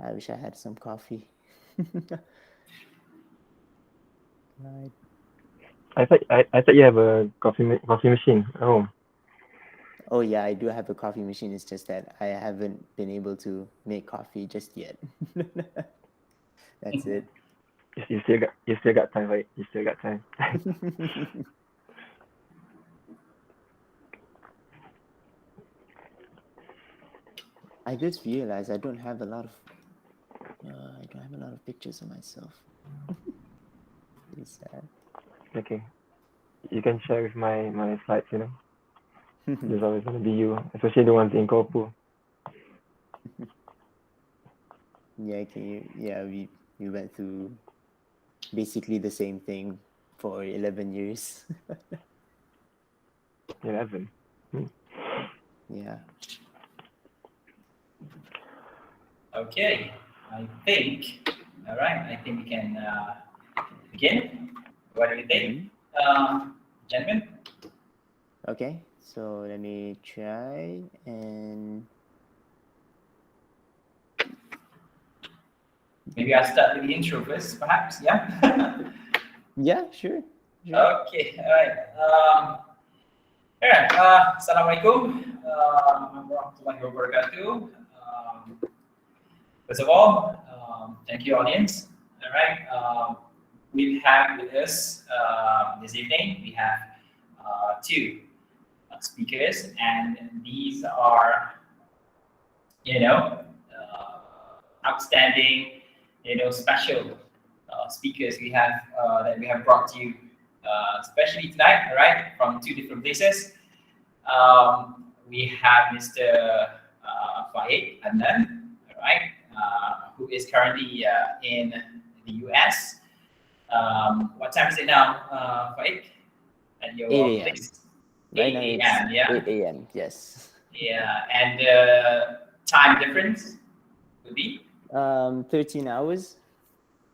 I wish I had some coffee. Right. I thought you have a coffee machine at home. Oh yeah, I do have a coffee machine. It's just that I haven't been able to make coffee just yet. That's it. You still got time, right? You still got time. I just realized I don't have a lot of pictures of myself. Pretty sad. Okay, you can share with my slides. There's always gonna be you, especially the ones in Kopu. Yeah, we went through basically the same thing for 11 years. 11. Yeah. Okay, I think, all right, I think we can begin. What do you think, gentlemen? Okay, so let me try and Maybe I'll start with the intro first, perhaps, yeah? yeah, sure. Okay, all right. Assalamualaikum warahmatullahi wabarakatuh. First of all, thank you, audience. All right, we have with us this evening, we have two speakers, and these are, outstanding, special speakers that we have brought to you, especially tonight, all right, from two different places. We have Mr. Faiq Adenan, all right, who is currently in the US. What time is it now, Faiq? At your 8 a.m. place? Right now 8 it's a.m., yeah. 8 a.m. Yes. Yeah, and time difference would be 13 hours.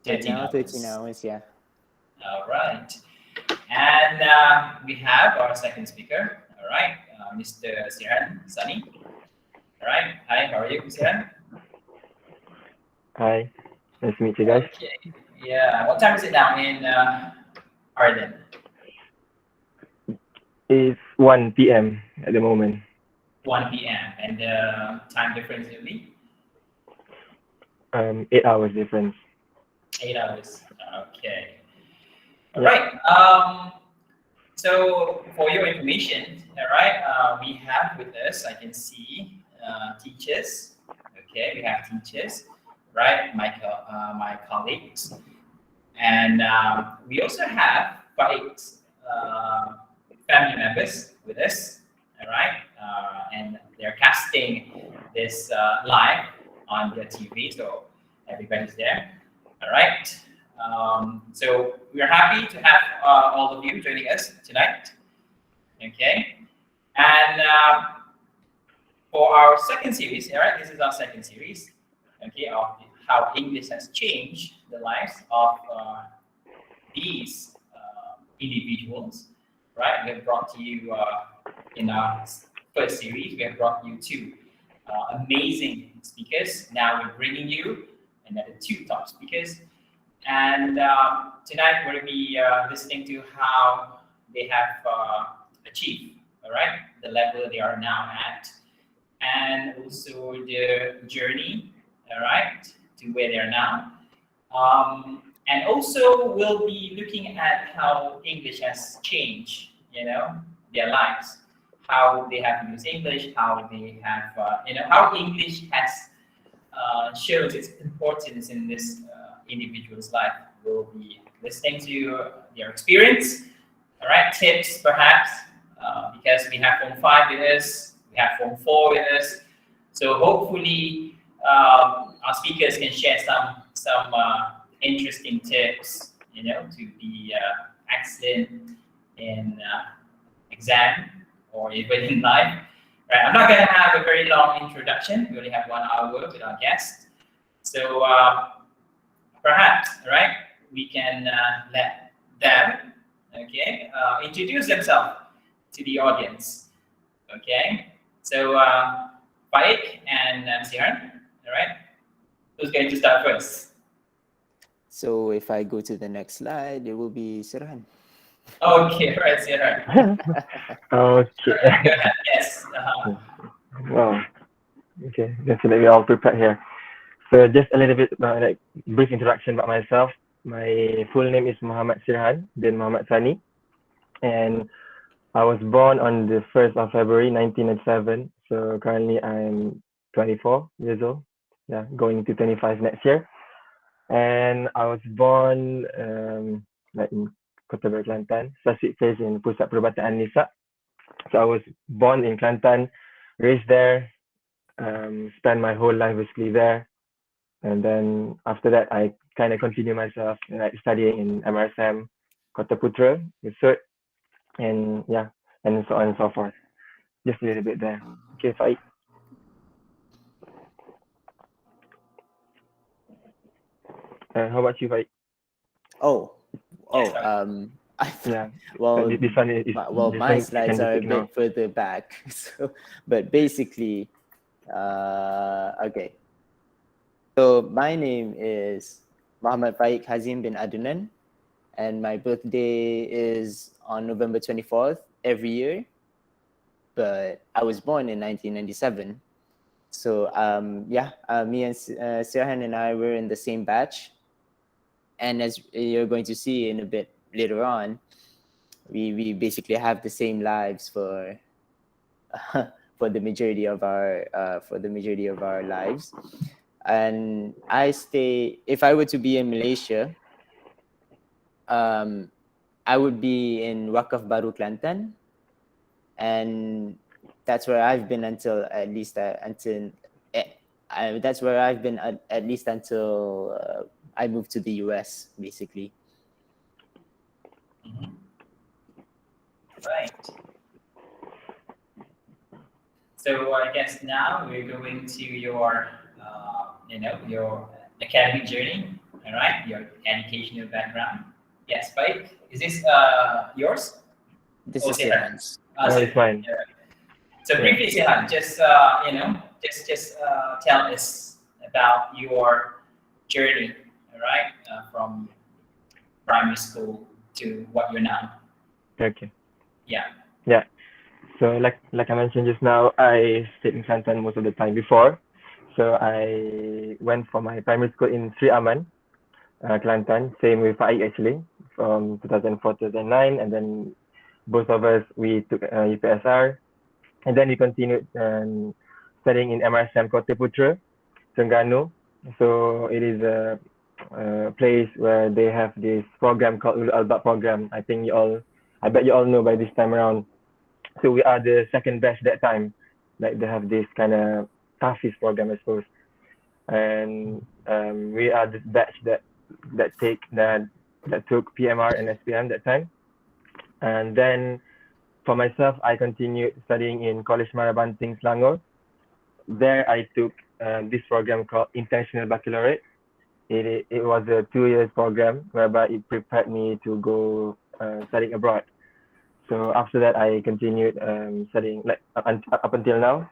Right 13 now, 13 hours. hours, yeah. All right. And we have our second speaker, all right, Mr. Sirhan Sani. All right. Hi, how are you, Sirhan? Hi, nice to meet you guys. Okay. Yeah. What time is it now in Arden? It's 1 p.m. at the moment. 1 p.m. And time difference will be 8 hours difference. 8 hours. Okay. All Yeah. right. So for your information, all right, we have with us, I can see teachers. Okay, we have teachers, right? My colleagues, and we also have 5 family members with us. All right, and they're casting this live on their TV, so everybody's there. All right. So we're happy to have all of you joining us tonight. Okay, and for our second series, all right, this is our second series. Okay, of how English has changed the lives of these individuals. Right, we have brought to you in our first series. We have brought you two amazing speakers. Now we're bringing you another two top speakers. And tonight we're going to be listening to how they have achieved, all right, the level they are now at, and also their journey, all right, to where they are now. And also we'll be looking at how English has changed, their lives, how they have used English, how they have, how English has shows its importance in this individual's life. We'll be listening to their experience, all right, tips perhaps, because we have Form 5 with us, we have Form 4 with us. So hopefully our speakers can share some interesting tips, to be excellent in exam or even in life. Right, I'm not going to have a very long introduction. We only have 1 hour with our guest. So perhaps, right, we can let them, okay, introduce themselves to the audience. Okay, so Faiq and Sirhan, all right, Who's going to start first? So if I go to the next slide, it will be Sirhan. Okay, right, Sirhan. Okay. Go ahead. Yes. Wow. Okay, just so that we're all prepared here. So just a little bit like brief introduction about myself. My full name is Muhammad Sirhan bin Muhammad Sani, and I was born on the 1st of February 1997. So currently I'm 24 years old. Yeah, going to 25 next year. And I was born like in Kota Baru, Kelantan, Sasik Place in Pusat Perubatan Nisa. So I was born in Kelantan, raised there, spent my whole life basically there. And then after that, I kind of continue myself like studying in MRSM, Kota Putra, Yusut, and yeah, and so on and so forth. Just a little bit there. Okay, Faiq. How about you, Faiq? Oh, Yes, oh, right. Yeah, well, this one is well, this my one you slides can just are a ignore. bit further back. So, but basically, okay. So my name is Muhammad Faiq Adenan, and my birthday is on November 24th every year. But I was born in 1997. So yeah, me and Sirhan and I were in the same batch. And as you're going to see in a bit later on, we basically have the same lives for for the majority of our lives. And I stay. If I were to be in Malaysia, um, I would be in Wakaf Baru, Kelantan, and that's where I've been until at least that's where I've been at least until I moved to the US, basically. Mhm. Right. So I guess now we're going to your, your academic journey. All right, your educational background. Yes, Spike. Is this yours? This Oh, is Sirhan. Sirhan's. No, it's Sirhan. fine. Yeah. So Yeah. briefly, Sirhan, just just tell us about your journey. All right, from primary school to what you're now. Okay. Yeah. Yeah. So like I mentioned just now, I stayed in Kelantan most of the time before. So I went for my primary school in Sri Aman, Kelantan. Same with Faiq actually, from 2004 to 2009, and then both of us we took UPSR, and then we continued studying in MRSM Kota Putra, Terengganu. So it is a place where they have this program called Ulu Albab program. I bet you all know by this time around. So we are the second batch that time. Like they have this kind of toughest program, I suppose. And we are the batch that took PMR and SPM that time. And then for myself, I continued studying in College Marabanting, Selangor. There I took this program called International Baccalaureate. It was a 2 years program whereby it prepared me to go studying abroad. So after that, I continued studying like up until now,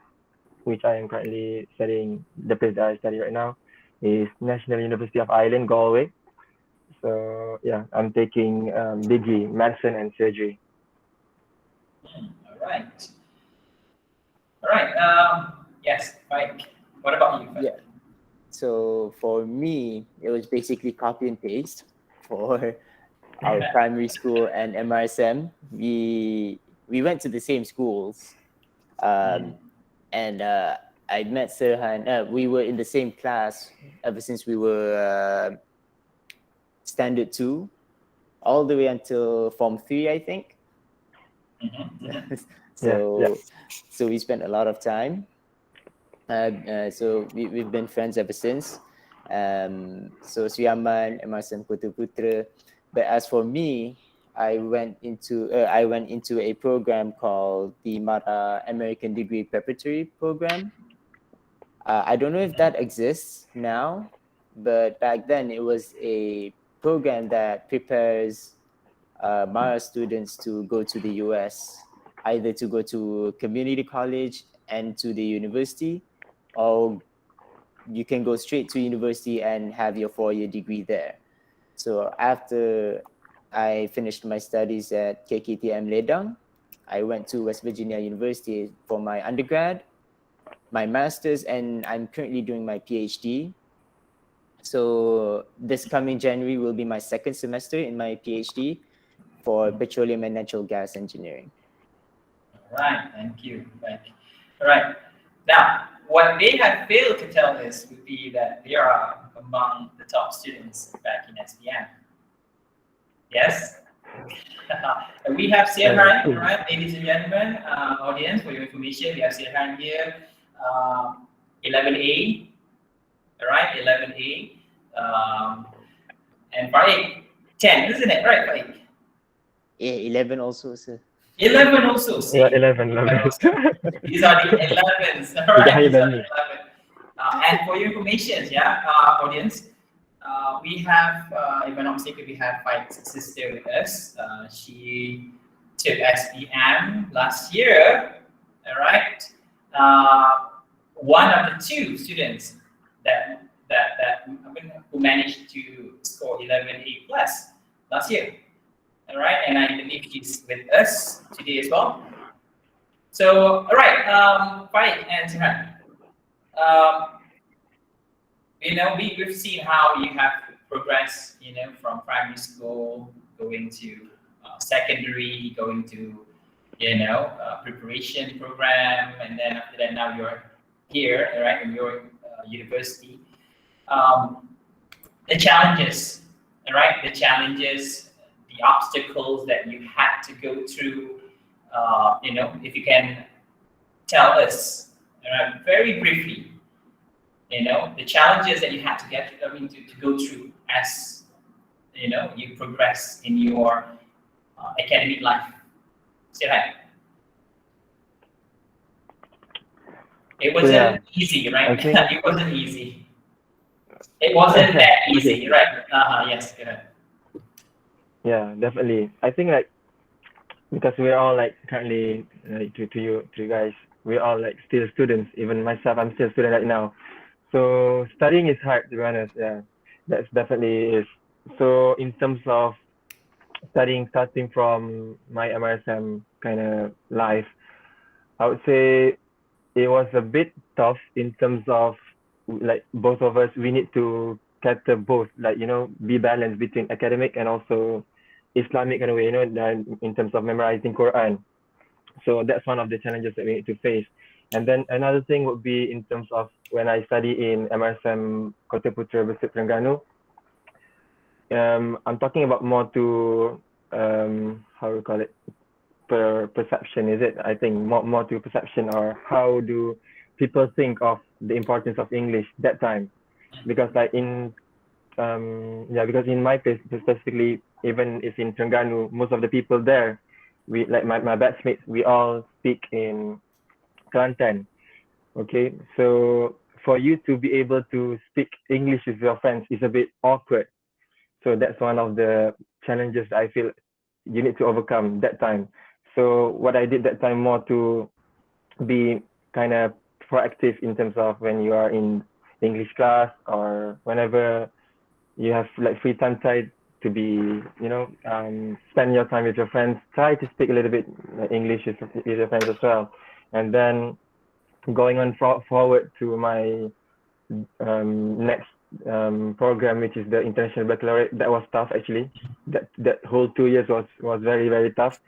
which I am currently studying. The place that I study right now is National University of Ireland, Galway. So yeah, I'm taking degree medicine and surgery. All right. All right. Yes, Mike. What about you, Mike? Yeah. So for me, it was basically copy and paste for our primary school and MRSM. We went to the same schools, um, and I met Sirhan. We were in the same class ever since we were standard 2, all the way until Form 3, I think. Yeah, yeah. So we spent a lot of time. So we've been friends ever since. So Sri Aman, MRSM Kota Putra. But as for me, I went into a program called the MARA American Degree Preparatory Program. I don't know if that exists now, but back then it was a program that prepares MARA students to go to the US, either to go to community college and to the university, or you can go straight to university and have your 4-year degree there. So after I finished my studies at KKTM Ledang, I went to West Virginia University for my undergrad, my master's, and I'm currently doing my PhD. So this coming January will be my second semester in my PhD for petroleum and natural gas engineering. All right, thank you. All right. Now, what they have failed to tell us would be that they are among the top students back in SPM. Yes? We have Sirhan, all right, ladies and gentlemen, audience, for your information, we have Sirhan here, 11A, all right, 11A, and Faiq, 10, isn't it? Right, Faiq? Yeah, 11 also, sir. 11 also. See? Yeah, 11. These are the 11s, all right? These are the 11. And for your information, yeah, audience, we have, if I'm not mistaken, we have Faiq's sister with us. She took SPM last year, all right? One of the two students who managed to score 11A plus last year. All right, and I believe she's with us today as well. So, all right, Faiq and Sirhan, we've seen how you have progressed, from primary school, going to secondary, going to, preparation program, and then after that, now you're here, all right, in your university. The challenges, all right, the obstacles that you had to go through, if you can tell us very briefly, the challenges that you had to to go through as, you progress in your academic life. Sirhan. It wasn't easy, right? It wasn't easy. It wasn't that easy, right? Yes, go ahead. Yeah, definitely. I think because we're all currently to you guys, we're all still students. Even myself, I'm still a student right now. So studying is hard, to be honest. Yeah, that's definitely is. So in terms of starting from my MRSM kind of life, I would say it was a bit tough in terms of both of us. We need to cater both, be balanced between academic and also Islamic kind of way, in terms of memorizing Quran. So that's one of the challenges that we need to face. And then another thing would be in terms of when I study in MRSM Kota Putra Besar Terengganu. I'm talking about more to how we call it, perception, is it? I think more to perception, or how do people think of the importance of English that time? Because because in my place specifically, even if in Terengganu, most of the people there, we my batchmates, we all speak in Kelantan. Okay, so for you to be able to speak English with your friends is a bit awkward. So that's one of the challenges I feel you need to overcome that time. So what I did that time, more to be kind of proactive in terms of when you are in English class, or whenever you have free time, try to be, spend your time with your friends. Try to speak a little bit English with your friends as well. And then going on forward to my next program, which is the International Baccalaureate. That was tough, actually. That whole 2 years was very, very tough,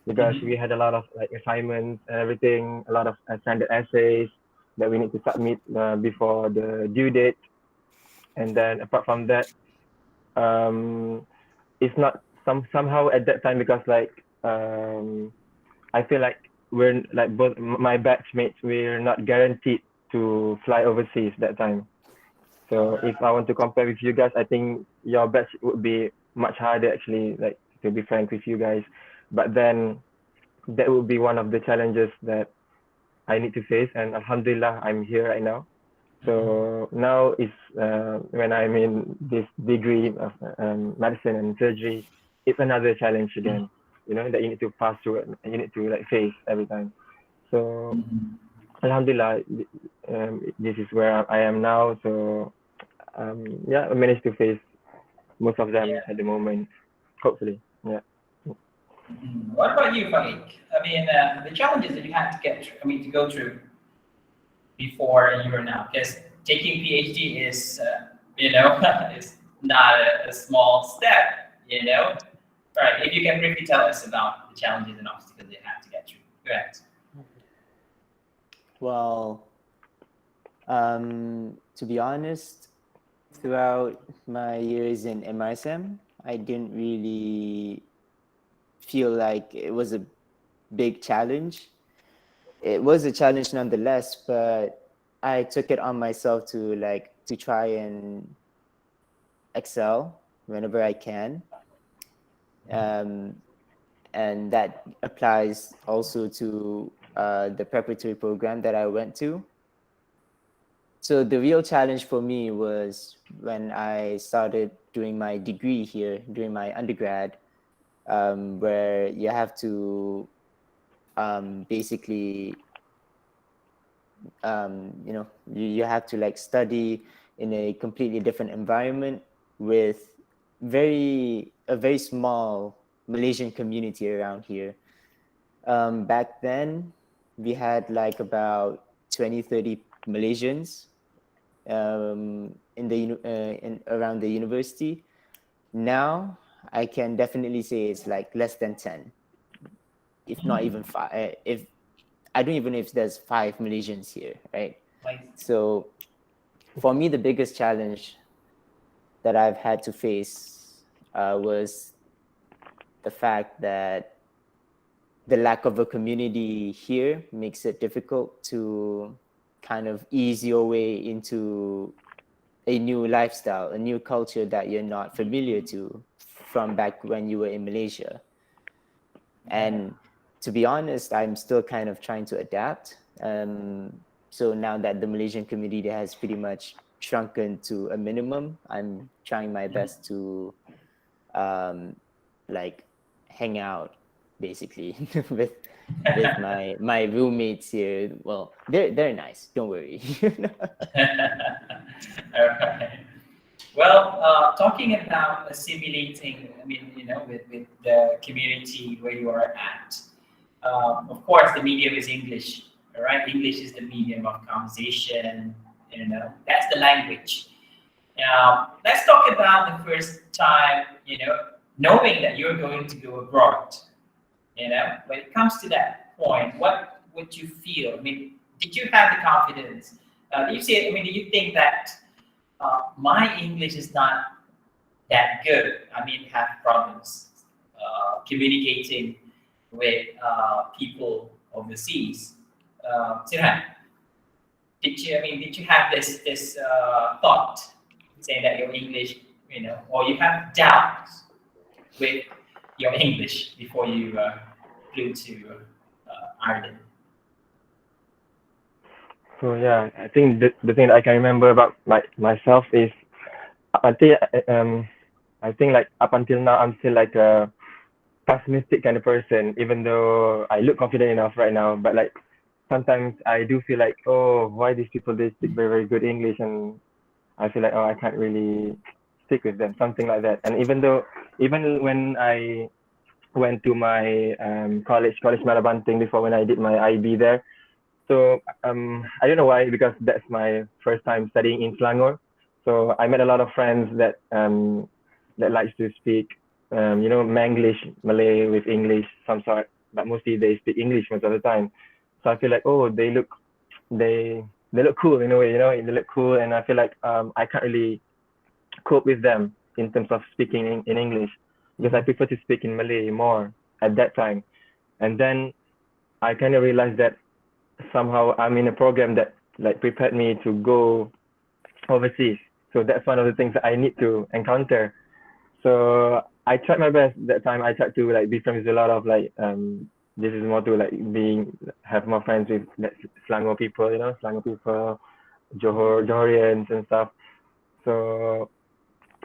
because we had a lot of assignments and everything, a lot of standard essays that we need to submit before the due date. And then apart from that, it's not somehow at that time, because I feel we're both my batchmates, we're not guaranteed to fly overseas that time. So if I want to compare with you guys, I think your batch would be much harder, actually, to be frank with you guys. But then that would be one of the challenges that I need to face, and alhamdulillah, I'm here right now. So now is when I'm in this degree of medicine and surgery, it's another challenge again, that you need to pass through and you need to face every time. So Alhamdulillah, this is where I am now. So yeah, I managed to face most of them Yeah. at the moment. Hopefully, yeah. What about you, Faiq? I mean, the challenges that you had to get, to go through before you are now, because taking PhD is, is not a small step, Right. If you can briefly tell us about the challenges and obstacles you had to get through. Go ahead. Well, to be honest, throughout my years in MRSM, I didn't really feel like it was a big challenge. It was a challenge nonetheless, but I took it on myself to try and excel whenever I can. And that applies also to the preparatory program that I went to. So the real challenge for me was when I started doing my degree here, during my undergrad, where you have to basically, you have to study in a completely different environment with a very small Malaysian community around here. Back then, we had about 20, 30 Malaysians around the university. Now, I can definitely say it's less than 10, if not even 5. If I don't even know if there's 5 Malaysians here, right? Like, So for me, the biggest challenge that I've had to face was the fact that the lack of a community here makes it difficult to kind of ease your way into a new lifestyle, a new culture that you're not familiar to from back when you were in Malaysia. And to be honest, I'm still kind of trying to adapt. So now that the Malaysian community has pretty much shrunken to a minimum, I'm trying my best to like hang out basically with my roommates here. Well, they're nice. Don't worry. all right. Well, talking about assimilating, with the community where you are at, of course, the medium is English, all right? English is the medium of conversation, that's the language. Let's talk about the first time, knowing that you're going to go abroad. When it comes to that point, what would you feel? Did you have the confidence? Do you think that my English is not that good? Have problems communicating with people overseas. Sirhan, did you have this thought saying that your English, or you have doubts with your English before you flew to Ireland? So yeah, I think the thing that I can remember about myself is until I think up until now I'm still a pessimistic kind of person, even though I look confident enough right now. But sometimes I do feel oh, why these people, they speak very, very good English, and I feel oh, I can't really stick with them, something like that. And even when I went to my college Malabanting before, when I did my IB there. So I don't know why, because that's my first time studying in Selangor. So I met a lot of friends that likes to speak Manglish, Malay with English, some sort, but mostly they speak English most of the time. So I feel oh, they look cool in a way, they look cool, and I feel I can't really cope with them in terms of speaking in English, because I prefer to speak in Malay more at that time. And then I kind of realized that somehow I'm in a program that prepared me to go overseas. So that's one of the things that I need to encounter. So I tried my best that time. I tried to be friends with a lot of this is more to have more friends with Selangor people, Selangor people, Johorians and stuff. So,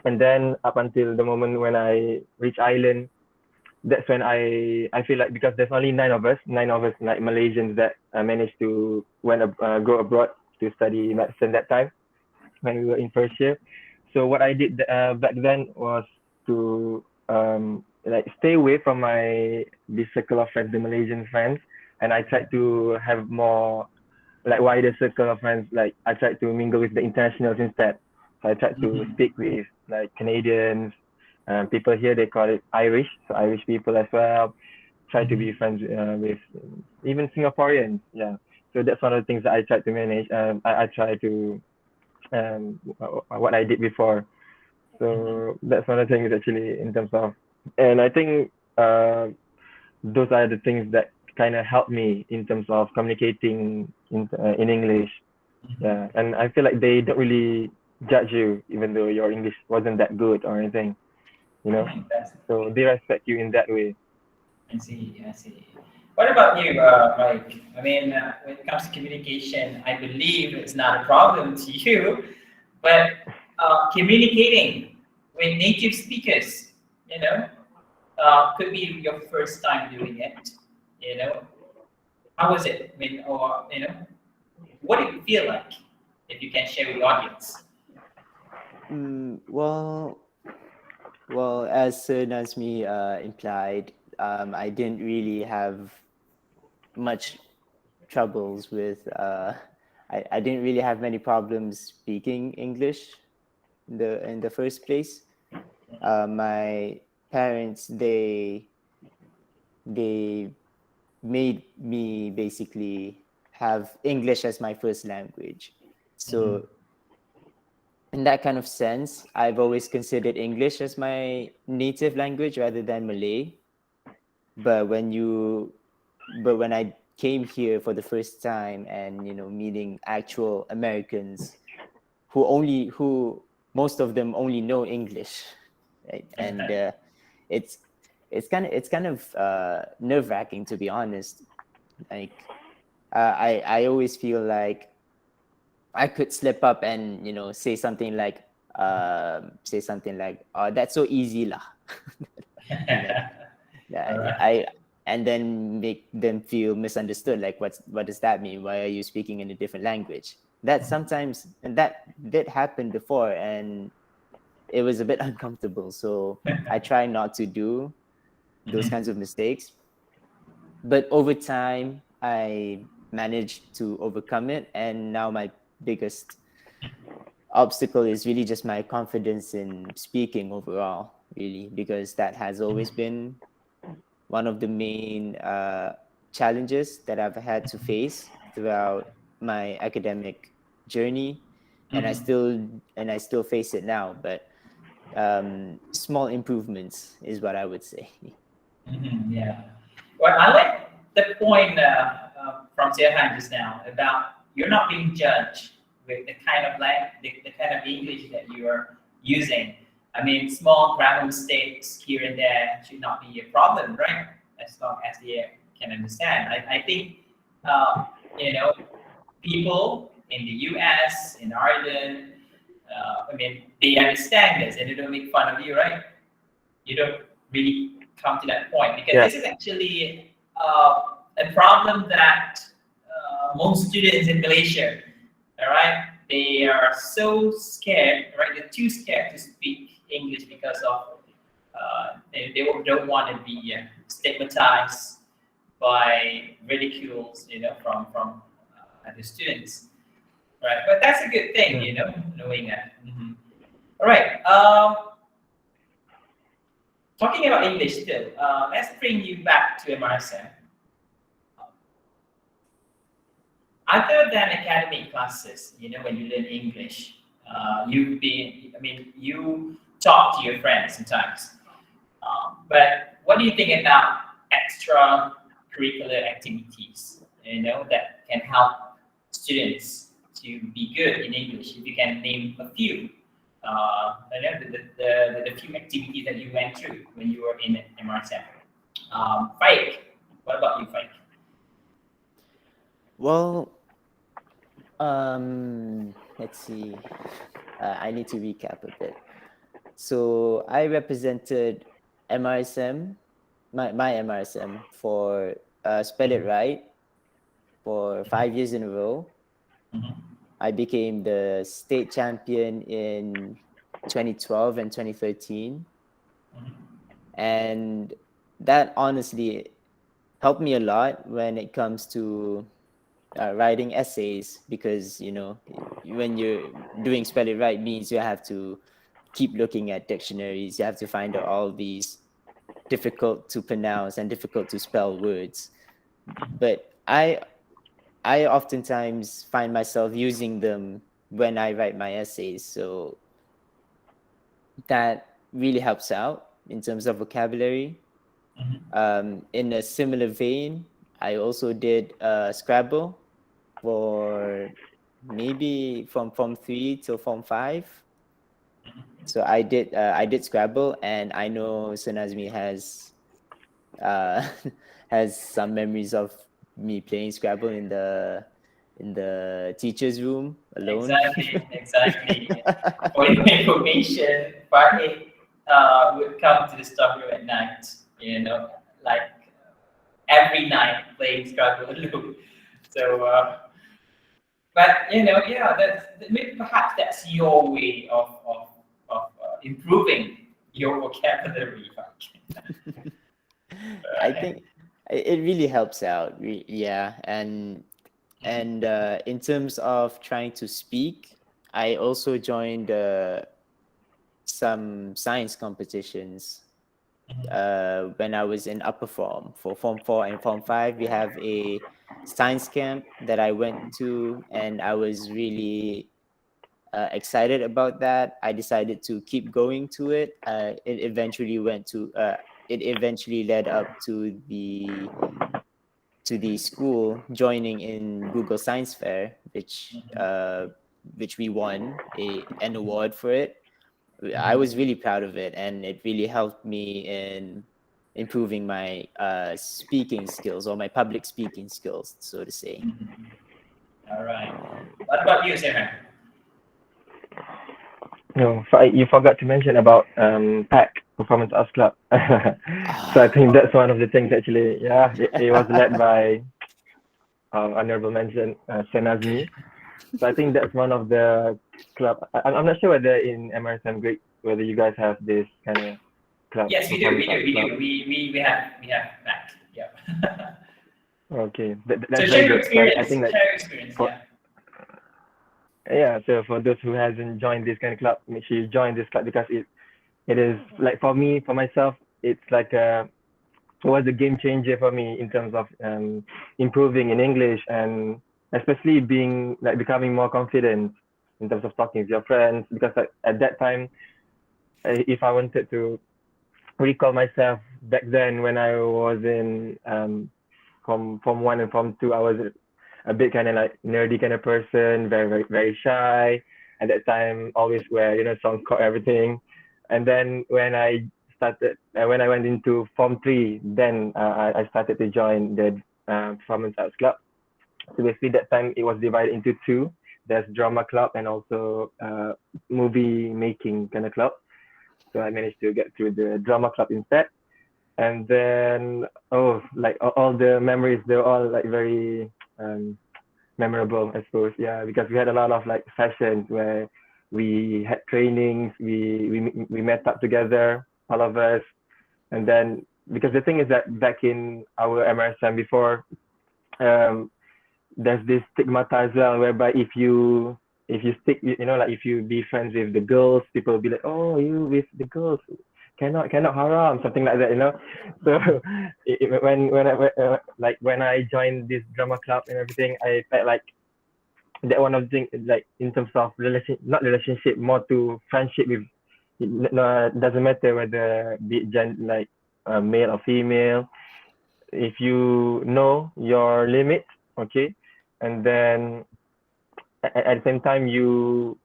and then up until the moment when I reach Ireland, that's when I feel like, because there's only nine of us like Malaysians that managed to go abroad to study medicine that time when we were in first year. So what I did back then was to like stay away from this circle of friends, the Malaysian friends, and I tried to have more like wider circle of friends. Like I tried to mingle with the internationals instead. So I tried to Mhm. speak with like Canadians, people here they call it Irish, so Irish people as well. Try to be Mhm. friends with even Singaporeans. Yeah. So that's one of the things that I tried to manage. I try to what I did before. Mhm. So that's one of the things actually in terms of, and I think those are the things that kind of help me in terms of communicating in English. Mhm. Yeah, and I feel like they don't really judge you even though your English wasn't that good or anything, you know. That's So they respect you in that way. I see. I see. What about you, Mike? I mean, when it comes to communication, I believe it's not a problem to you, but communicating with native speakers, you know, could be your first time doing it. You know, how was it? I mean, or what did it feel like? If you can share with the audience. Well, as Sir Nazmi implied, I didn't really have much troubles with. I didn't really have many problems speaking English in the first place. My parents they made me basically have English as my first language. Mhm. So in that kind of sense, I've always considered English as my native language rather than Malay. But when I came here for the first time and meeting actual Americans who most of them only know English, right? And it's it's kind of nerve wracking, to be honest. Like I always feel like I could slip up and say something like, "Oh, that's so easy lah," and then All yeah, right. I and then make them feel misunderstood. Like, what does that mean? Why are you speaking in a different language? That sometimes and that did happen before, and it was a bit uncomfortable. So I try not to do those Mhm. kinds of mistakes. But over time, I managed to overcome it, and now my biggest obstacle is really just my confidence in speaking overall, really, because that has always been one of the main challenges that I've had to face throughout my academic journey, and I Mhm. still and I still face it now. But small improvements is what I would say. Mhm. Yeah. Well, I like the point from Sirhan just now about you're not being judged with the kind of the kind of English that you are using. I mean, small grammar mistakes here and there should not be a problem, right? As long as they can understand. I think, uh, you know, people in the US, in Ireland, I mean, they understand this and they don't make fun of you, right? You don't really come to that point because Yeah, this is actually a problem that most students in Malaysia, all right, they are so scared, right? They're too scared to speak English because of they don't want to be stigmatized by ridicules, from the students, right? But that's a good thing, yeah. knowing that. Mhm. All right. Talking about English still, let's bring you back to MRSM. Other than academic classes, when you learn English, you talk to your friends sometimes. But what do you think about extracurricular activities, that can help students to be good in English? If you can name a few, the few activities that you went through when you were in MRSM. Faiq, what about you, Faiq? Well, let's see. I need to recap a bit. So I represented MRSM my MRSM for Spell It Right for 5 years in a row. Mhm. I became the state champion in 2012 and 2013. Mhm. And that honestly helped me a lot when it comes to writing essays, because when you're doing Spell It Right means you have to keep looking at dictionaries, you have to find out all these difficult to pronounce and difficult to spell words. But I oftentimes find myself using them when I write my essays, so that really helps out in terms of vocabulary. In a similar vein, I also did Scrabble for maybe from Form 3 till Form 5. So I did Scrabble, and I know Sanazmi uh, has some memories of me playing Scrabble in the teacher's room alone. Exactly. For your information, part eight would come to the stock room at night. Like every night playing Scrabble alone. So, but yeah, maybe perhaps that's your way of improving your vocabulary. I Right. think it really helps out. Yeah, and in terms of trying to speak, I also joined some science competitions when I was in upper form. For Form 4 and Form 5, we have a science camp that I went to, and I was really excited about that. I decided to keep going to it. It eventually led up to the school joining in Google Science Fair, which we won an award for it. I was really proud of it, and it really helped me in improving my speaking skills, or my public speaking skills, so to say. All right. What about you, Sirhan? No, you forgot to mention about PAC, Performance Arts Club. So I Ah, think that's one of the things actually. Yeah, it was led by honorable mention Senazmi. So I think that's one of the club. I'm not sure whether in MRSM Greek whether you guys have this kind of club, Yes, we do. Performance We do. Arts We Club. do. We have that. Yeah. Okay, So that's very share your good. So I experience. think that Share your experience. for Yeah. yeah, so for those who hasn't joined this kind of club, make sure you join this club because it is like for me, for myself, it's like it was a game changer for me in terms of improving in English, and especially being like becoming more confident in terms of talking with your friends, because at that time, if I wanted to recall myself back then when I was in from 1 and from 2, I was a bit kind of like nerdy kind of person, very shy. At that time, always wear song coat everything. And then when I went into Form 3, then I started to join the Performance Arts Club. So basically, that time it was divided into two. There's drama club and also movie making kind of club. So I managed to get through the drama club instead. And then like all the memories, they're all like very memorable, I suppose. Yeah, because we had a lot of like sessions where we had trainings, we met up together, all of us. And then because the thing is that back in our MRSM before, um, there's this stigmata as well, whereby if you stick, like if you be friends with the girls, people will be like, oh, you with the girls, cannot haram, something like that. So when I joined this drama club and everything, I felt like that one of the things, like in terms of not relationship, more to friendship with, no, doesn't matter whether be it like male or female, if you know your limit, okay, and then at the same time you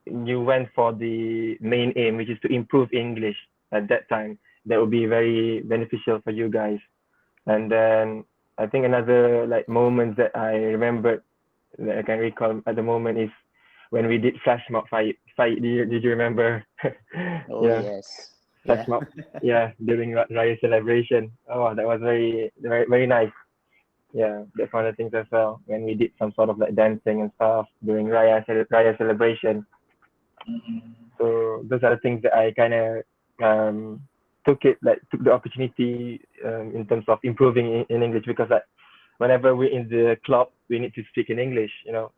went for the main aim, which is to improve English at that time, that would be very beneficial for you guys. And then I think another like moment that I remembered, that I can recall at the moment, is when we did flash mob fight. Did you remember? oh Yeah. yes. flash mob. Yeah, during Raya celebration. Oh, that was very nice. Yeah, that's one of the things as well. When we did some sort of like dancing and stuff during Raya celebration. Mhm. So those are the things that I kind of um, took the opportunity in terms of improving in English, because like whenever we're in the club, we need to speak in English, you know.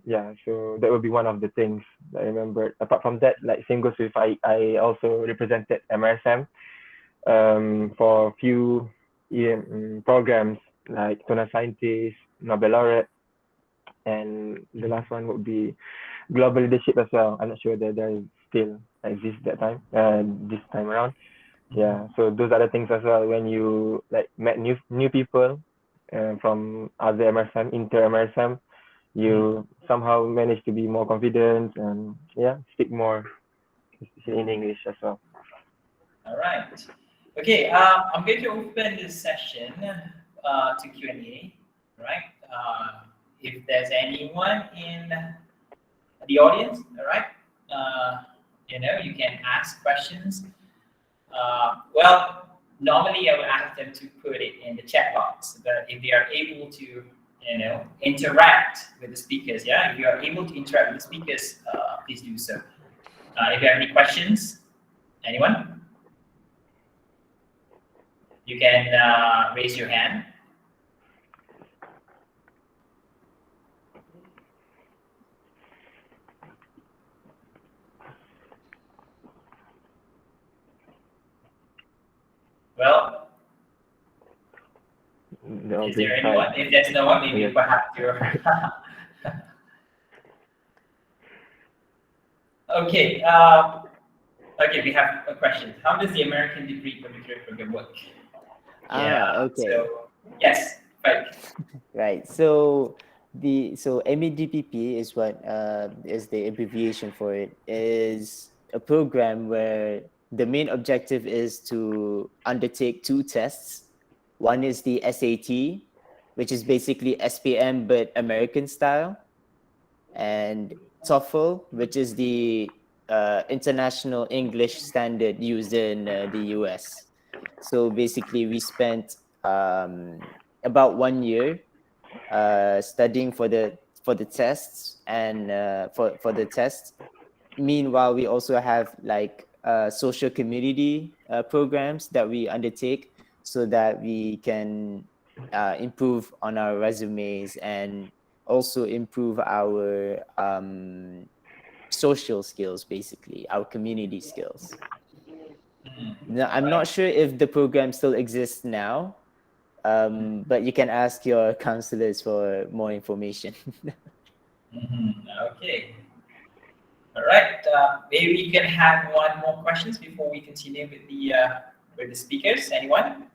Yeah, so that would be one of the things that I remember. Apart from that, like same goes with I also represented MRSM for a few programs like Tuna Scientist, Nobel Laureate, and the last one would be global leadership as well. I'm not sure that there still exists that time, this time around. Yeah, so those are the things as well. When you like met new people from other MRSM, inter MRSM, you somehow manage to be more confident and yeah, speak more in English as well. All right. Okay, I'm going to open this session to Q&A, right? If there's anyone in the audience, all right, you can ask questions. Well, normally I would ask them to put it in the chat box, but if they are able to, interact with the speakers, yeah, if you are able to interact with the speakers, please do so. If you have any questions, anyone? You can raise your hand. Well, is there anyone? If there's no one, maybe Yes. perhaps you're. Okay. Okay, we have a question. How does the American degree computer program work? Okay. So yes, right. Right. So MEDPP is what is the abbreviation for it. Is a program where the main objective is to undertake two tests. One is the SAT, which is basically SPM but American style, and TOEFL, which is the international English standard used in the US. So basically, we spent about 1 year studying for the tests and for the tests. Meanwhile, we also have like social community programs that we undertake so that we can improve on our resumes and also improve our social skills, basically our community skills. Now, I'm not sure if the program still exists now, but you can ask your counselors for more information. Okay. All right. Maybe you can have one more questions before we continue with the speakers. Anyone?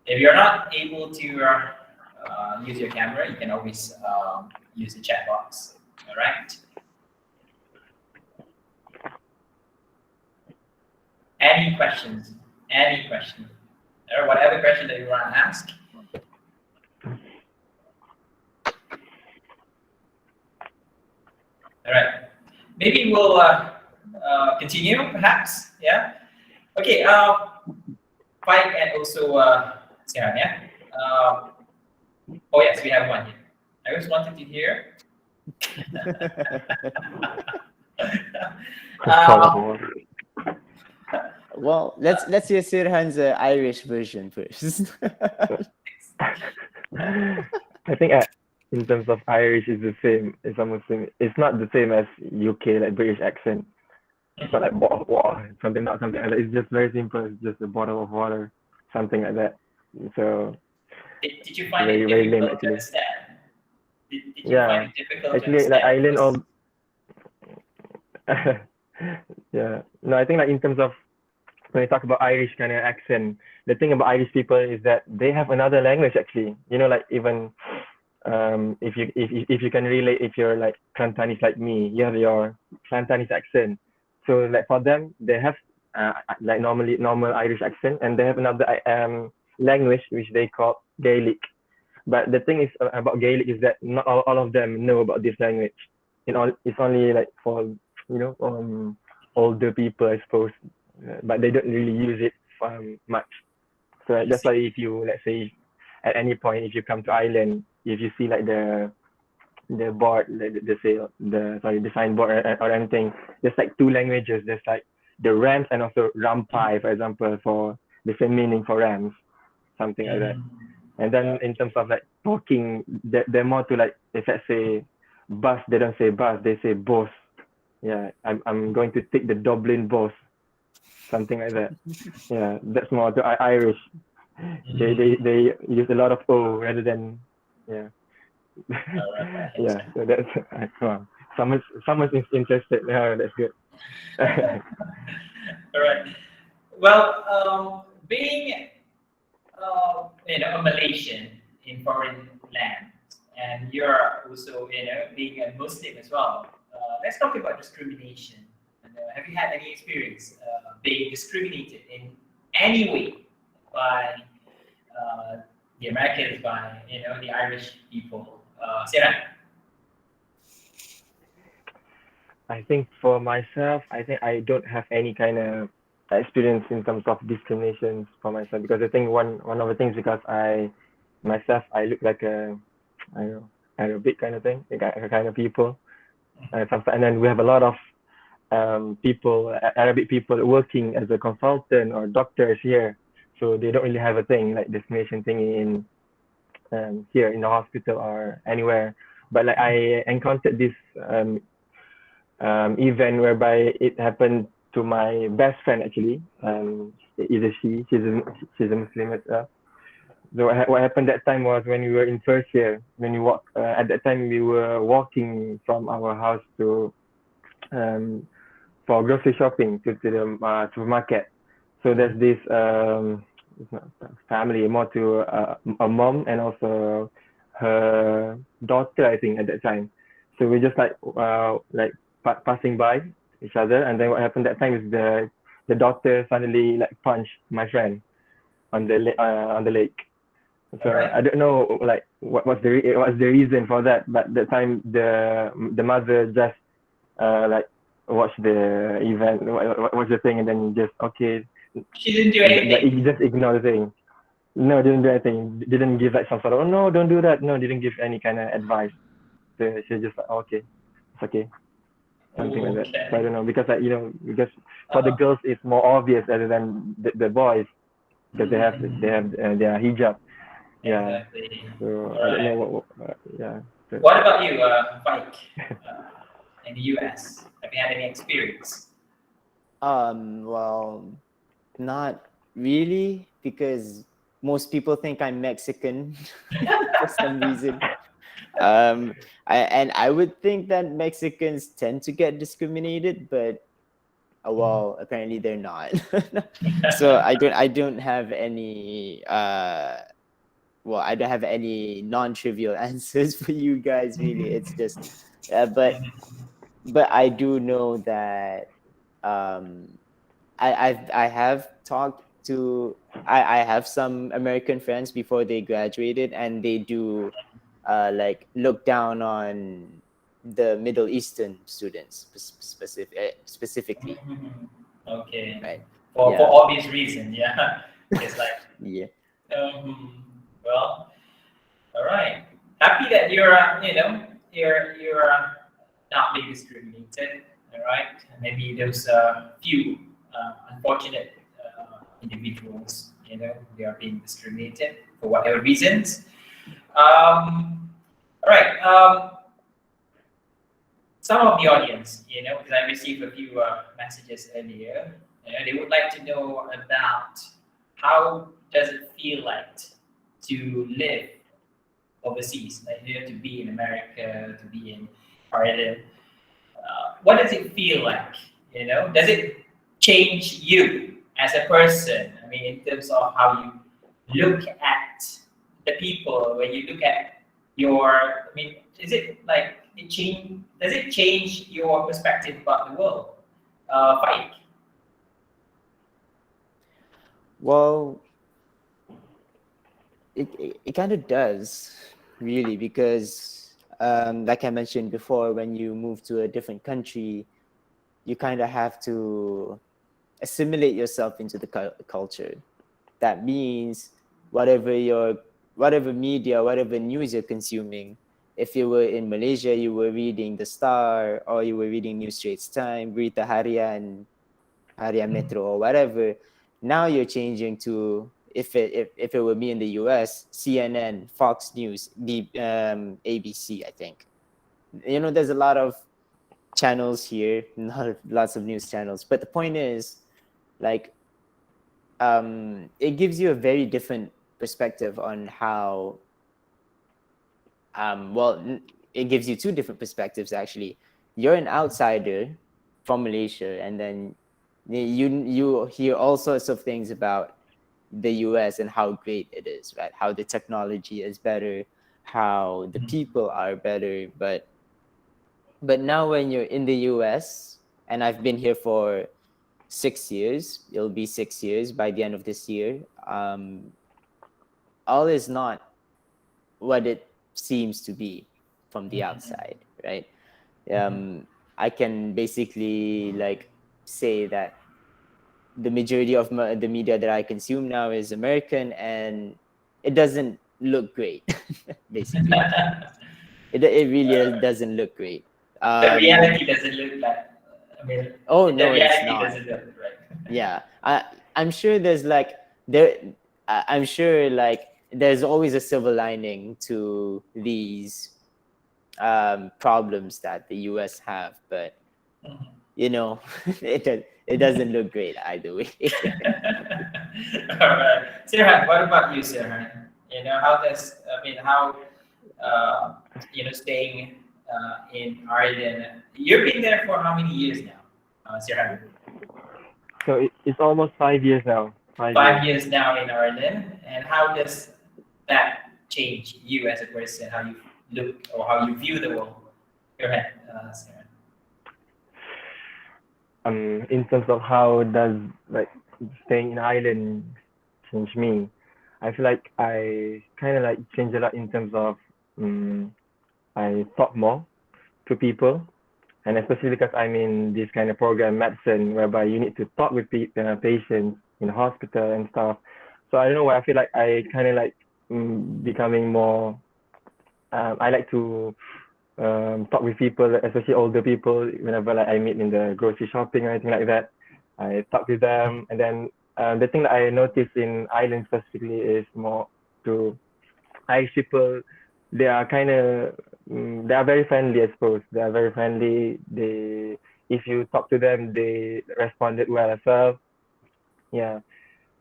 If you're not able to use your camera, you can always use the chat box. All right. Any questions? Any question? Or whatever question that you want to ask. All right. Maybe we'll continue, perhaps. Yeah. Okay. Faiq and also Sirhan, yeah. Oh yes, we have one here. I just wanted to hear. Well, let's hear Sirhan's Irish version first. I think in terms of Irish, is the same. It's almost same. It's not the same as UK like British accent. It's not like something like that. It's just very simple. It's just a bottle of water, something like that. So Did you find very it very lame difficult to actually. understand? Did you Yeah, find it difficult to actually like understand? I learned all. Yeah, no, I think like in terms of when you talk about Irish kind of accent, the thing about Irish people is that they have another language actually. You know, like even if you can relate, if you're like Cantonese like me, you have your Cantonese accent. So like for them, they have like normal Irish accent, and they have another language which they call Gaelic. But the thing is about Gaelic is that not all of them know about this language. It's only like for older people, I suppose, but they don't really use it much. So I that's see. why if you, let's say, at any point if you come to Ireland, if you see like the board, the say the signboard or anything, there's like two languages. There's like the Rams and also Rampai, for example, for the same meaning for Rams, something like that. And then in terms of like talking, they're more to like, if let's say bus, they don't say bus, they say boss. Yeah, I'm going to take the Dublin boss, something like that. Yeah, that's more to Irish. They use a lot of O rather than yeah. All right, I Yeah, understand. so that's someone's interested. Yeah, that's good. All right. Well, being a Malaysian in foreign land, and you're also being a Muslim as well. Let's talk about discrimination. And, have you had any experience being discriminated in any way by the Americans, by the Irish people? Sirhan. I think for myself, I think I don't have any kind of experience in terms of discrimination for myself, because I think one of the things, because I look like I don't know, Arabic kind of thing, like a kind of people, and then we have a lot of people, Arabic people working as a consultant or doctors here, so they don't really have a thing like discrimination thing in here in the hospital or anywhere. But like I encountered this event whereby it happened to my best friend actually. Either she's a Muslim as well. So what happened that time was when we were in first year. When we walk at that time we were walking from our house to um, for grocery shopping to the supermarket. So there's this it's not family, more to a mom and also her daughter, I think, at that time. So we just like passing by each other, and then what happened that time is the daughter suddenly like punched my friend on the lake. All So right. I don't know like what's the reason for that, but that time the mother just like watch the event, watch the thing, and then just okay, She didn't do like anything. you just ignore the thing. No, didn't do anything. Didn't give like some sort of, oh no, don't do that. No, didn't give any kind of advice. So she just like, oh, okay, it's okay, something like that. So I Okay. don't know, because like because for the Uh, girls it's more obvious rather than the boys, because their hijab. Yeah. exactly. So All I don't know right. yeah. So, What about you, Mike? In the US, have you had any experience? Well, not really, because most people think I'm Mexican for some reason. I would think that Mexicans tend to get discriminated, but well, apparently they're not. So I don't have any well, I don't have any non-trivial answers for you guys really. It's just but I do know that um I have talked to I have some American friends before they graduated, and they do like look down on the Middle Eastern students specifically, Okay. right? For Yeah, obvious reason, yeah. It's like, yeah. well, all right. Happy that you're, you're not being discriminated. All right. Maybe those few unfortunate individuals, they are being discriminated for whatever reasons. All right. Some of the audience, because I received a few messages earlier, they would like to know about how does it feel like to live overseas, like to be in America, to be in Ireland. What does it feel like? Does it change you as a person? I mean, in terms of how you look at the people, when you look at I mean, is it like it change? Does it change your perspective about the world? Faiq. Well, it kind of does, really, because like I mentioned before, when you move to a different country, you kind of have to assimilate yourself into the culture. That means whatever whatever media, whatever news you're consuming. If you were in Malaysia, you were reading The Star, or you were reading New Straits Time, Berita Harian, Harian Metro, or whatever. Now you're changing to, if it were me in the US, CNN, Fox News, ABC, I think. There's a lot of channels here, lots of news channels. But the point is, like, it gives you a very different perspective on how, it gives you two different perspectives, actually. You're an outsider from Malaysia, and then you hear all sorts of things about the US and how great it is, right? How the technology is better, how the people are better. But now when you're in the US, and I've been here for 6 years, it'll be 6 years by the end of this year, all is not what it seems to be from the outside, right? I can basically say that the majority of the media that I consume now is American, and it doesn't look great. Basically, it really doesn't look great. The reality doesn't look like. I mean, Oh the no, it's reality not. doesn't look right. Yeah, I'm sure there's I'm sure there's always a silver lining to these problems that the US have, but it doesn't look great either way. All right, Sirhan, what about you, Sirhan? How does how staying in Ireland? You've been there for how many years now, Sirhan? So it's almost 5 years now. 5 years now in Ireland, and how does that change you as a person? How you look or how you view the world? Go ahead, Sirhan. In terms of how does staying in Ireland change me, I feel like I kind of change a lot in terms of I talk more to people, and especially because I'm in this kind of program, medicine, whereby you need to talk with patients in the hospital and stuff. So I don't know why I feel like I kind of becoming more. I like to talk with people, especially older people. Whenever I meet in the grocery shopping or anything like that, I talk with them. And then the thing that I noticed in Ireland specifically is more to Irish people. They are kind of they are very friendly, I suppose. They are very friendly. If you talk to them, they responded well as well. Yeah.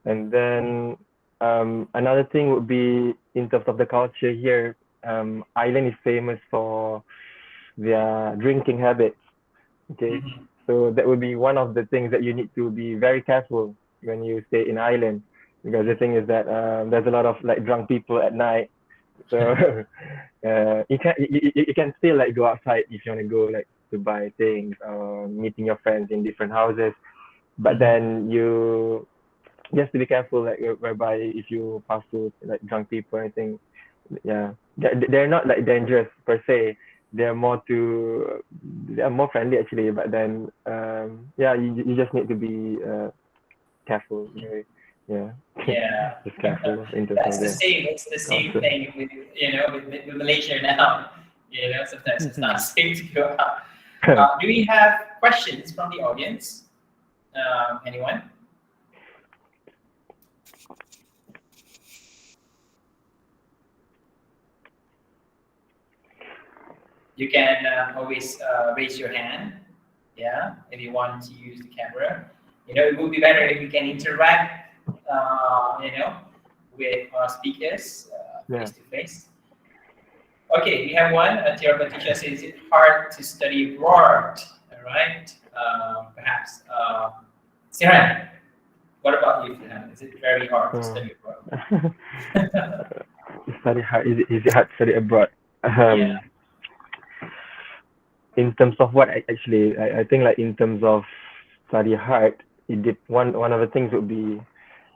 And then another thing would be in terms of the culture here. Ireland is famous for their drinking habits. Okay, so that would be one of the things that you need to be very careful when you stay in Ireland, because the thing is that there's a lot of drunk people at night. So you can still go outside if you want to go to buy things or meeting your friends in different houses, but then you have to be careful whereby if you pass to drunk people or anything. Yeah, they're not dangerous per se. They are more friendly actually, but then you just need to be careful. Yeah. Yeah. Just careful in terms That's of the same. It's the same culture. thing with Malaysia now. Sometimes it's not safe to go out. Do we have questions from the audience? Anyone? You can always raise your hand. Yeah, if you want to use the camera. It would be better if we can interact. With our speakers face to face. Okay, we have one. Tiara Patricia says, "Is it hard to study abroad?" All right. Perhaps. Sirhan, what about you, Sirhan? Is it very hard to study abroad? Study hard. Is it hard to study abroad? Yeah. In terms of what actually, I think in terms of study hard, one of the things would be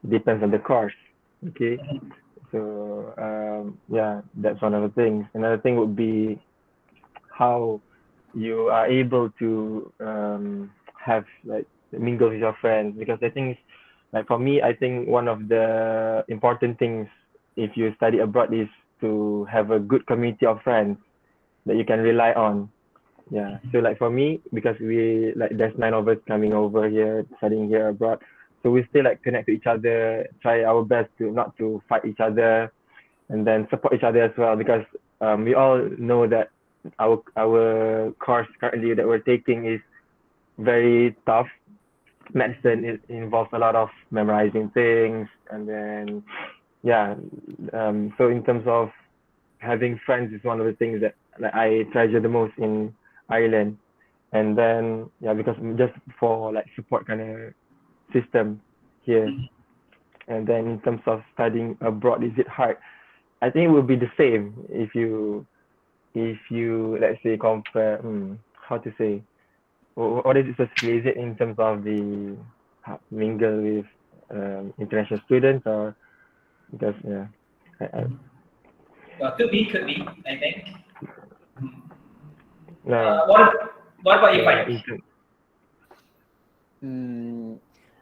depends on the course. Okay, So yeah, that's one of the things. Another thing would be how you are able to have like mingle with your friends, because I think like for me, I think one of the important things if you study abroad is to have a good community of friends that you can rely on. Yeah. So like for me, because we like there's 9 of us coming over here studying here abroad, so we still like connect to each other, try our best to not to fight each other, and then support each other as well, because we all know that our course currently that we're taking is very tough. Medicine, it involves a lot of memorizing things, and then yeah. So in terms of having friends is one of the things that I treasure the most in Ireland. And then yeah, because just for like support kind of system here. And then in terms of studying abroad, is it hard? I think it will be the same if you let's say compare, how to say, what is it specifically? Is it in terms of the mingle with international students, or because yeah, Well, could be, I think. no, What about you, yeah, Faiq?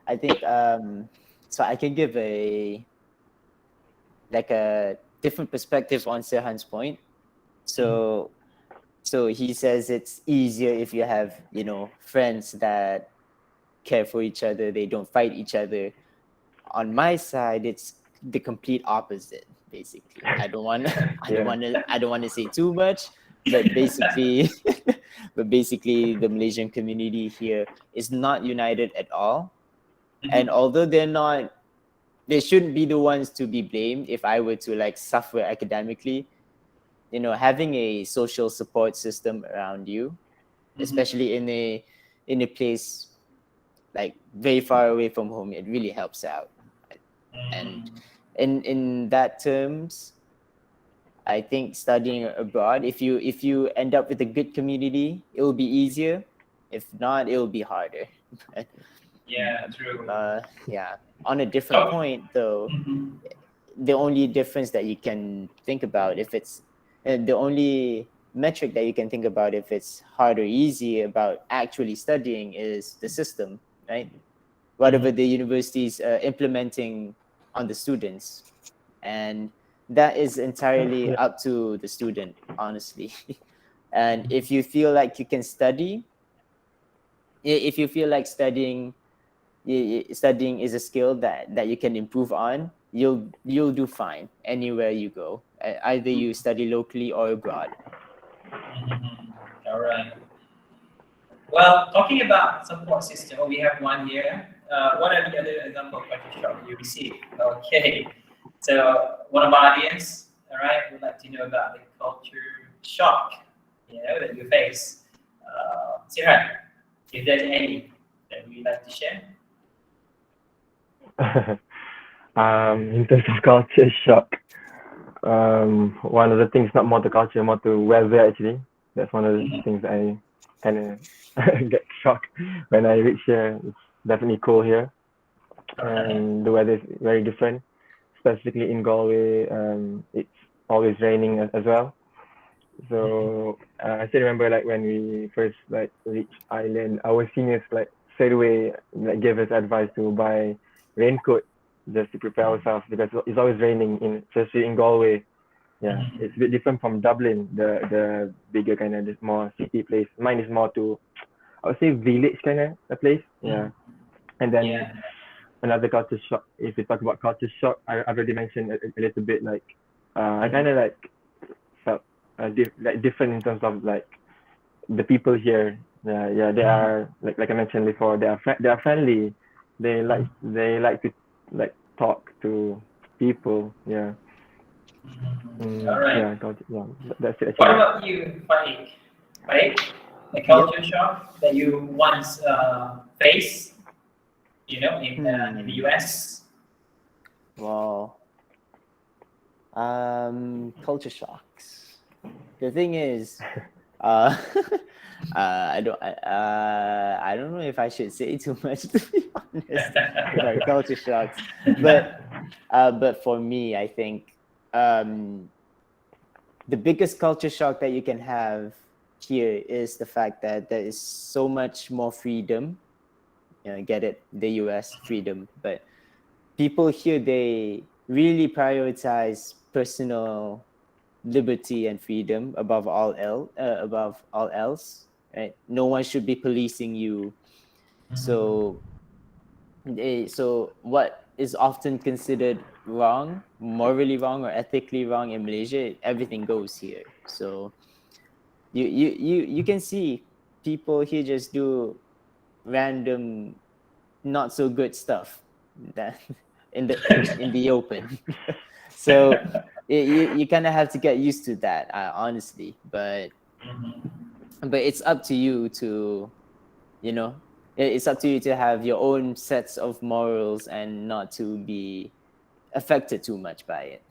I think so I can give a different perspective on Sirhan's point. So he says it's easier if you have, friends that care for each other, they don't fight each other. On my side, it's the complete opposite, basically. I don't want to say too much, but basically the Malaysian community here is not united at all. And although they shouldn't be the ones to be blamed if I were to like suffer academically, having a social support system around you, especially in a place like very far away from home, it really helps out. And in that terms, I think studying abroad, if you end up with a good community, it will be easier. If not, it will be harder. Yeah, true. Yeah. On a different point, though, the only difference that you can think about if it's the only metric that you can think about if it's hard or easy about actually studying is the system, right? Whatever the university is implementing on the students, and that is entirely yeah, up to the student, honestly. And if you feel like you can study, if you feel like studying is a skill that you can improve on, you'll do fine anywhere you go. Either you study locally or abroad. All right. Well, talking about support system, we have one here. What are the other example of culture shock you received? Okay. So one of our audience, all right, would like to know about the culture shock, that you face. Sirhan, if there's any that you'd like to share. in terms of culture shock, one of the things, not more to culture, more to weather actually. That's one of the things that I kind of get shocked when I reach here. It's definitely cold here, and the weather is very different. Specifically in Galway, it's always raining as well. So I still remember like when we first like reached Ireland, our seniors like straight away like gave us advice to buy raincoat just to prepare ourselves, because it's always raining especially in Galway. Yeah, it's a bit different from Dublin, the bigger kind of this more city place. Mine is more to, I would say, village kind of a place. Yeah, and then Yeah. another culture shock. If we talk about culture shock, I've already mentioned a little bit. Like I kind of like felt like different in terms of like the people here. Yeah, they are like I mentioned before. They are friendly. They like to like talk to people. Yeah. All right. Yeah, that's it What actually. about you, Faiq? Faiq, the Yep. culture shock that you once faced, in the US? Well, culture shocks. The thing is, uh, I don't know if I should say too much, to be honest, about culture shocks. But for me, I think the biggest culture shock that you can have here is the fact that there is so much more freedom. Get it, the US freedom, but people here, they really prioritize personal liberty and freedom above all else, right? No one should be policing you. So what is often considered wrong, morally wrong, or ethically wrong in Malaysia, everything goes here. So you can see people here just do random not so good stuff that in the open. So you kind of have to get used to that, honestly. But it's up to you to, it's up to you to have your own sets of morals and not to be affected too much by it.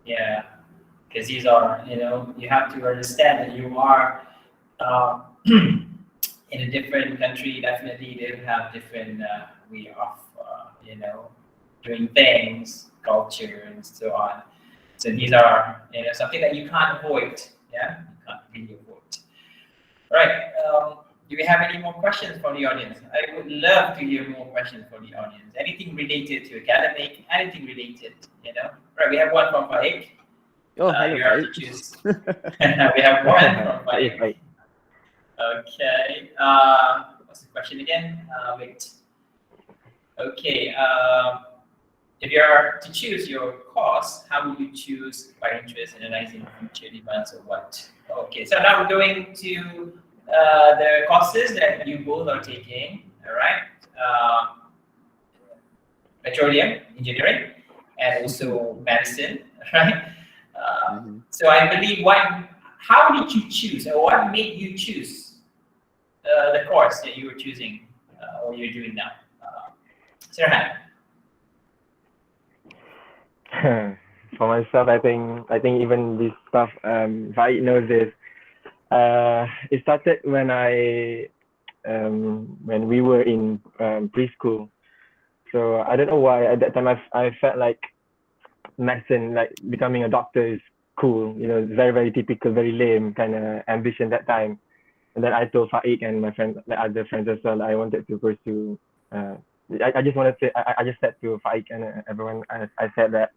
Yeah, because these are, you have to understand that you are in a different country. Definitely, they have different way of, doing things, culture, and so on. So these are, something that you can't avoid. Yeah, you can't really avoid. All right. Do we have any more questions from the audience? I would love to hear more questions from the audience. Anything related to academic, anything related, Right, we have one from Faiq. Oh, hello, You have to Faiq. choose. We have one from Faiq. Okay. What's the question again? Wait. Okay. If you are to choose your course, how would you choose by interest, analyzing future demands, or what? Okay. So now we're going to the courses that you both are taking. All right. Petroleum engineering and also medicine. Right. So I believe how did you choose, or what made you choose the course that you were choosing or you're doing now? Sirhan. For myself, I think even this stuff, Faiq knows this. It started when when we were in preschool. So I don't know why at that time I felt like medicine, like becoming a doctor, is cool. Very very typical, very lame kind of ambition that time. And then I told Faiq and my friends, like other friends as well, I wanted to pursue. I just wanted to. I just said to Faiq and everyone, I said that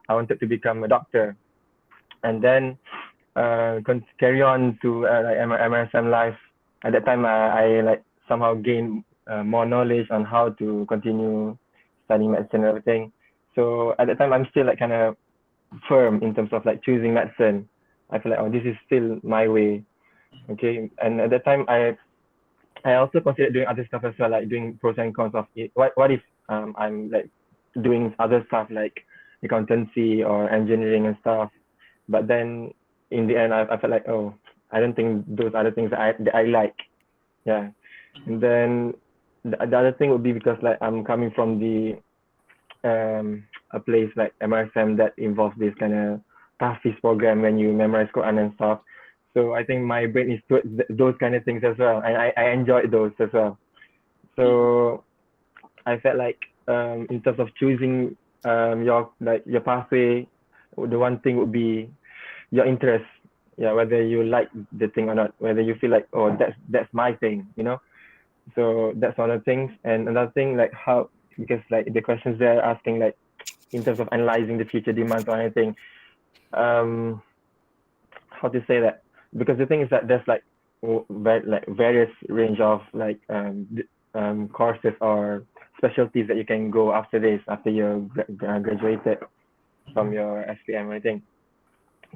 I wanted to become a doctor, and then carry on to like MRSM life. At that time, I like somehow gained more knowledge on how to continue studying medicine and everything. So at that time, I'm still like kind of firm in terms of like choosing medicine. I feel like, oh, this is still my way. Okay, and at that time, I also considered doing other stuff as well, like doing pros and cons of it. What if I'm like doing other stuff like accountancy or engineering and stuff, but then in the end, I felt like, oh, I don't think those other things that I like. Yeah, and then the other thing would be because like I'm coming from a place like MRSM that involves this kind of tahfiz program when you memorize Quran and stuff. So I think my brain is towards those kind of things as well, and I enjoyed those as well. So I felt like in terms of choosing your pathway, the one thing would be your interest. Yeah, whether you like the thing or not, whether you feel like, oh, that's my thing, So that's one of the things. And another thing, like how, because like the questions they're asking, like in terms of analyzing the future demands or anything, how to say that? Because the thing is that there's like various range of like courses or specialties that you can go after this, after you're graduated from your SPM or anything.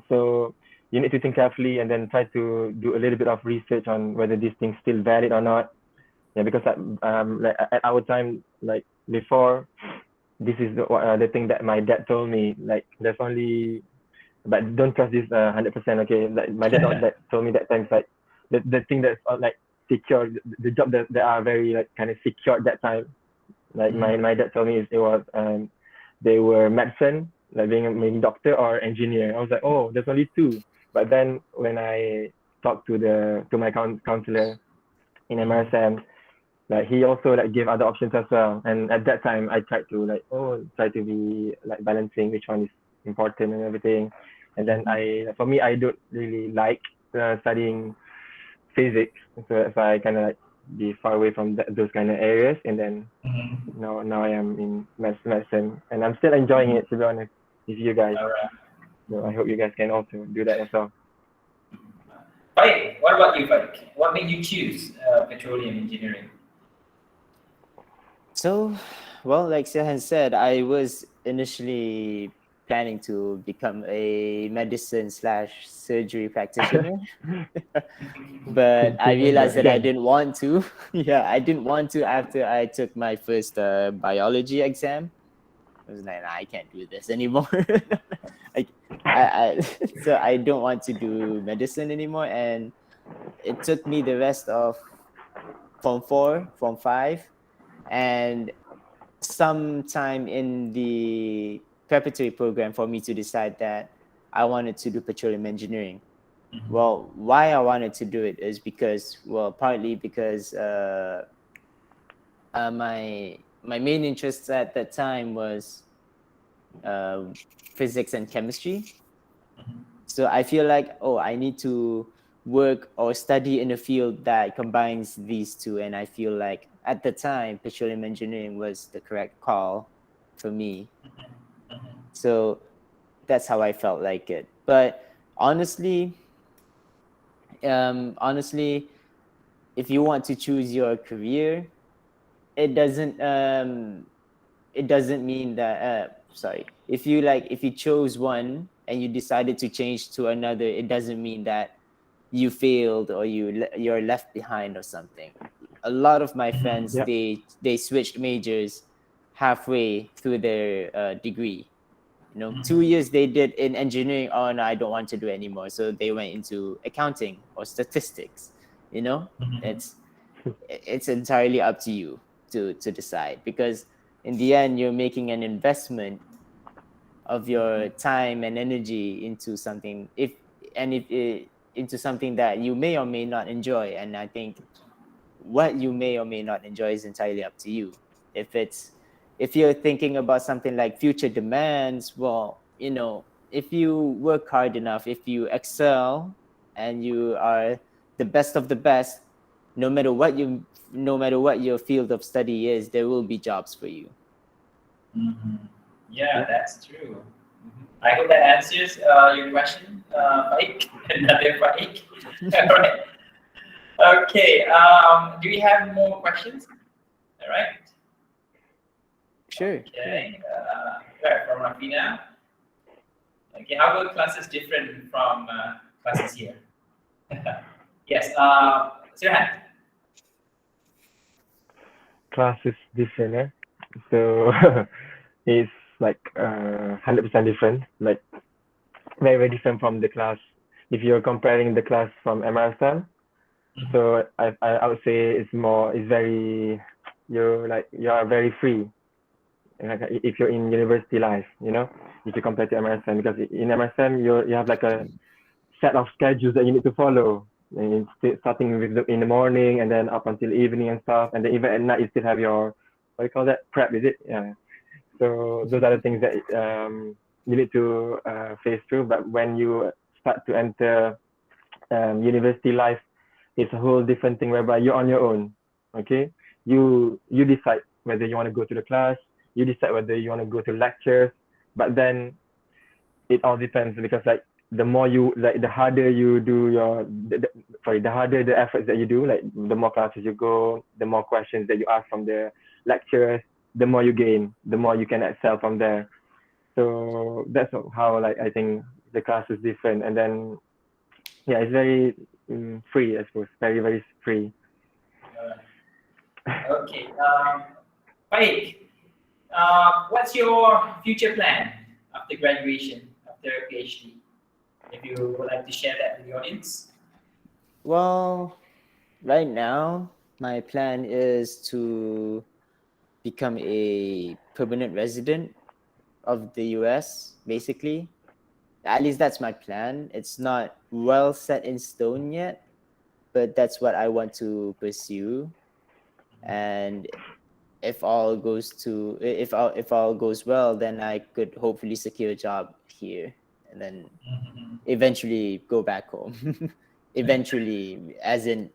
So you need to think carefully and then try to do a little bit of research on whether these things still valid or not. Yeah, because like at our time, like before, this is the thing that my dad told me. Like there's only, but don't trust this 100%. Okay, like my dad told me that times like the thing that's like secure, the job that are very like kind of secure at that time. Like my dad told me it was they were medicine, like being a doctor or engineer. I was like, oh, there's only two. But then when I talked to my counselor in MRSM, like he also like gave other options as well. And at that time, I tried to like try to be like balancing which one is important and everything. And then for me, I don't really like studying physics, so that's why I kind of like be far away from those kind of areas. And then Mhm. now I am in medicine, and I'm still enjoying it, to be honest with you guys. All right. So I hope you guys can also do that as well. Faiq, what about you, Faiq? What made you choose petroleum engineering? So, well, like Sirhan said, I was initially planning to become a medicine slash surgery practitioner, but I realized that I Again, didn't want to. Yeah, I didn't want to after I took my first biology exam. I was like, nah, I can't do this anymore. like, so I don't want to do medicine anymore, and it took me the rest of Form 4, Form 5, and sometime in the preparatory program for me to decide that I wanted to do petroleum engineering. Well, why I wanted to do it is because, well, partly because my main interest at that time was uh, physics and chemistry. So I feel like, oh, I need to work or study in a field that combines these two. And I feel like at the time, petroleum engineering was the correct call for me. So that's how I felt like it. But honestly, honestly, if you want to choose your career, it doesn't mean that sorry, if you chose one and you decided to change to another, it doesn't mean that you failed or you're left behind or something. A lot of my friends, yeah, they switched majors halfway through their degree. 2 years they did in engineering. Oh no, I don't want to do it anymore, so they went into accounting or statistics. you know it's it's entirely up to you to decide, because in the end you're making an investment of your time and energy into something, if into something that you may or may not enjoy. And I think what you may or may not enjoy is entirely up to you. If you're thinking about something like future demands, well, if you work hard enough, if you excel and you are the best of the best, no matter what your field of study is, there will be jobs for you. Mhm. Yeah, yeah. that's true. I hope that answers your question, Faiq. Another Faiq. All right. Okay. Do we have more questions? All right. Sure. Okay. Right, from Rafina. Okay. How are classes different from classes here? Yes. Sirhan. Class is different, eh? So it's like 100% different, like very very different from the class. If you're comparing the class from MRSM, so I would say it's very, you are very free. Like if you're in university life, if you compare to MRSM, because in MRSM you have like a set of schedules that you need to follow. And it's starting with in the morning and then up until evening and stuff, and then even at night you still have your, what do you call that, prep, is it? Yeah. So those are the things that you need to face through. But when you start to enter university life, it's a whole different thing whereby you're on your own. Okay, you decide whether you want to go to the class, you decide whether you want to go to lectures, but then it all depends, because like the more you like, the harder you do the harder the efforts that you do, like the more classes you go, the more questions that you ask from the lecturers, the more you gain, the more you can excel from there. So that's how, like, I think the class is different. And then yeah, it's very free, I suppose, very very free. Okay. Faiq, what's your future plan after graduation, after PhD? If you would like to share that with the audience. Well, right now my plan is to become a permanent resident of the US, basically. At least that's my plan. It's not well set in stone yet, but that's what I want to pursue. and if all goes well, then I could hopefully secure a job here, and then eventually go back home. Eventually, as in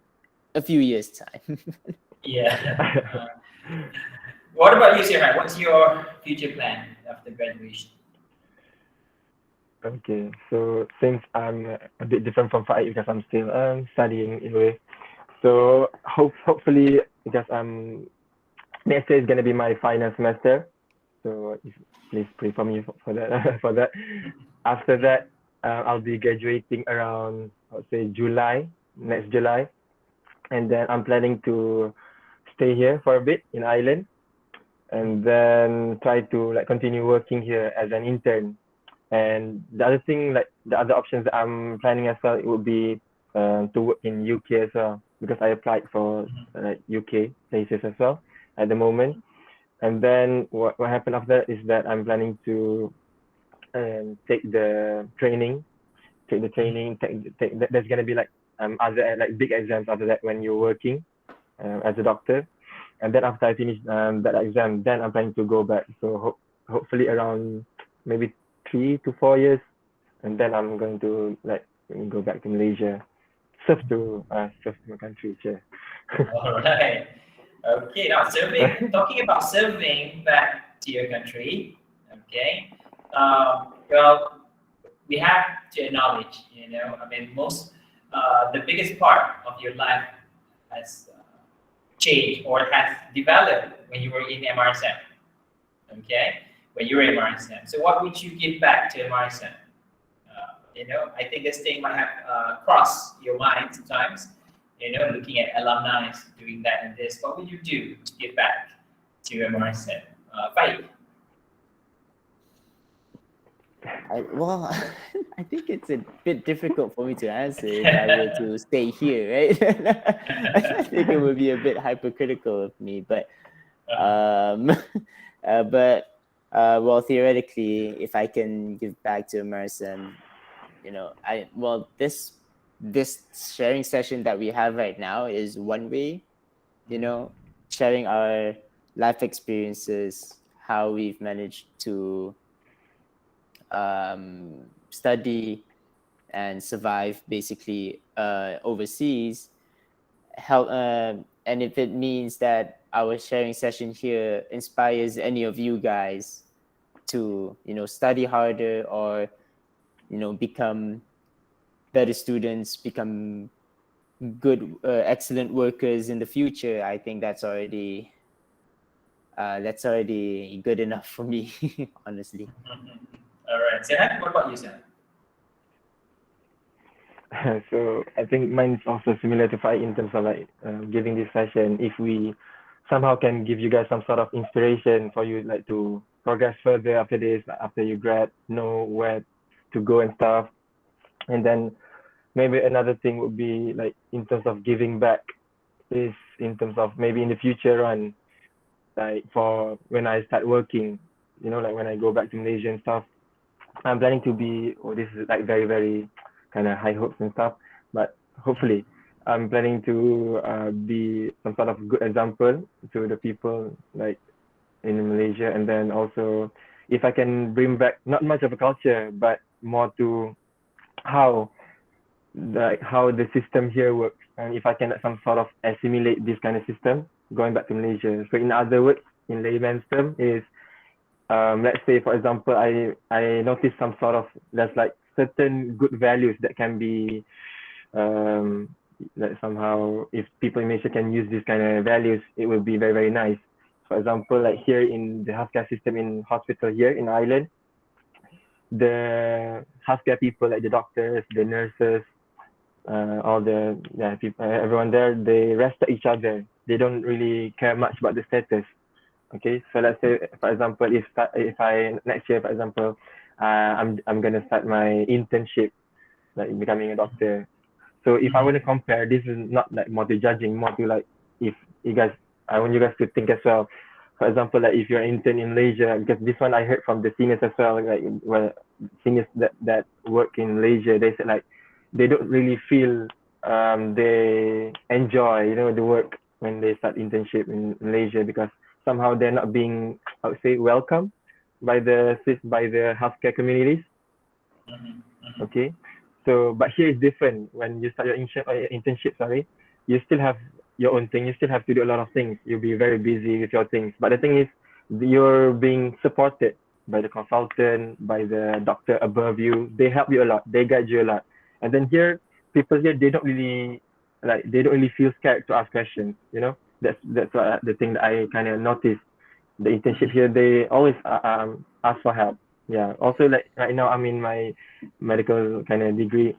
a few years' time. Yeah. What about you, Sirhan? What's your future plan after graduation? Okay, so since I'm a bit different from Faiq because I'm still studying in a way, so hopefully because next year is gonna be my final semester, so please pray for me for that for that. After that, I'll be graduating around I would say next July, and then I'm planning to stay here for a bit in Ireland, and then try to like continue working here as an intern. And the other thing, like the other options that I'm planning as well, it would be to work in UK as well because I applied for UK places as well at the moment. And then what happened after that is that I'm planning to take the training, there's gonna be like other like big exams after that when you're working as a doctor. And then after I finish that exam, then I'm planning to go back. So hopefully around maybe 3 to 4 years, and then I'm going to like go back to Malaysia, serve to my country. Sure. All right. Okay, now talking about serving back to your country, okay. Well, we have to acknowledge, I mean, the biggest part of your life has changed or has developed when you were in MRSM, okay? When you were in MRSM. So what would you give back to MRSM? I think this thing might have crossed your mind sometimes, looking at alumni doing that and this. What would you do to give back to MRSM? Faiq. Well, I think it's a bit difficult for me to answer if I were to stay here, right? I think it would be a bit hypercritical of me, but well, theoretically, if I can give back to MRSM, this sharing session that we have right now is one way, sharing our life experiences, how we've managed to study and survive basically overseas. And if it means that our sharing session here inspires any of you guys to study harder or become better students, become good excellent workers in the future, I think that's already good enough for me. Honestly. All right, Sirhan, what about you, Sirhan? So I think mine is also similar to Faiq in terms of like giving this session. If we somehow can give you guys some sort of inspiration for you like to progress further after this, like after you grad, know where to go and stuff. And then maybe another thing would be like in terms of giving back is in terms of maybe in the future on like for when I start working, like when I go back to Malaysia and stuff, I'm planning to be, this is like very, very kind of high hopes and stuff, but hopefully I'm planning to be some sort of good example to the people like in Malaysia. And then also if I can bring back not much of a culture, but more to how the system here works. And if I can some sort of assimilate this kind of system going back to Malaysia. So in other words, in layman's term is let's say for example I notice some sort of there's like certain good values that can be that somehow if people in Malaysia can use this kind of values, it will be very, very nice. For example, like here in the healthcare system in hospital here in Ireland, the healthcare people like the doctors, the nurses, all the people, everyone there, they respect each other. They don't really care much about the status. Okay, so let's say for example, if I next year, for example, I'm gonna start my internship, like becoming a doctor. So if I want to compare, this is not like more to judging, more to like if you guys, I want you guys to think as well. For example, like if you're an intern in Malaysia, because this one I heard from the seniors as well, like well, seniors that work in Malaysia, they said like they don't really feel they enjoy, the work when they start internship in Malaysia, because somehow they're not being, I would say, welcome by the healthcare communities. Okay, so but here is different. When you start your internship, sorry, you still have your own thing. You still have to do a lot of things. You'll be very busy with your things. But the thing is, you're being supported by the consultant, by the doctor above you. They help you a lot. They guide you a lot. And then here, people here, they don't really feel scared to ask questions. You know, that's what, the thing that I kind of noticed. The internship here, they always ask for help. Yeah. Also, like right now, I'm in my medical kind of degree.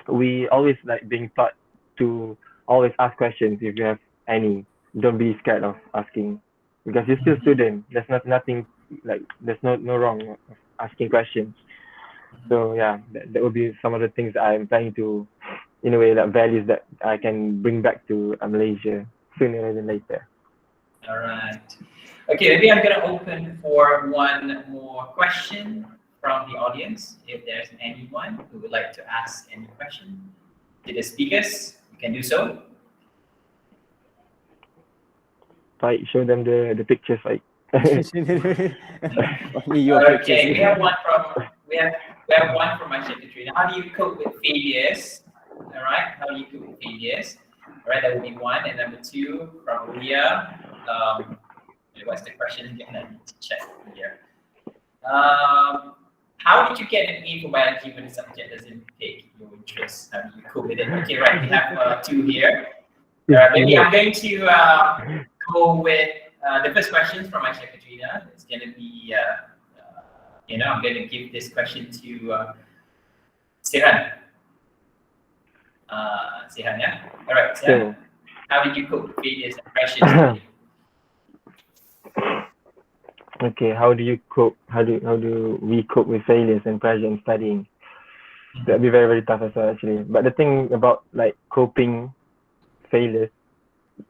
We always like being taught to always ask questions if you have any. Don't be scared of asking, because you're still student. There's nothing like, there's no wrong of asking questions. So yeah, that would be some of the things that I'm trying to, in a way, that values that I can bring back to Malaysia sooner than later. All right. Okay, maybe I'm going to open for one more question from the audience. If there's anyone who would like to ask any question to the speakers, you can do so. Right, show them the pictures, right? Only your Okay, pictures. we have one from my secretary. How do you cope with failures? All right, how do you cope with failures? All right, that would be one. And number two, from Leah. What's the question again? I need to check here. How did you get an A for biology when the subject doesn't pique your interest? How do you cope with it? Okay, right. We have two here. Maybe I'm going to go with the first question from my secretary. It's going to be, I'm going to give this question to Sirhan. Sirhan, yeah? All right, Sirhan. How did you cope with failures and pressures? Okay, how do you cope? How do we cope with failures and pressure in studying? That'd be very, very tough as well, actually. But the thing about like coping failures,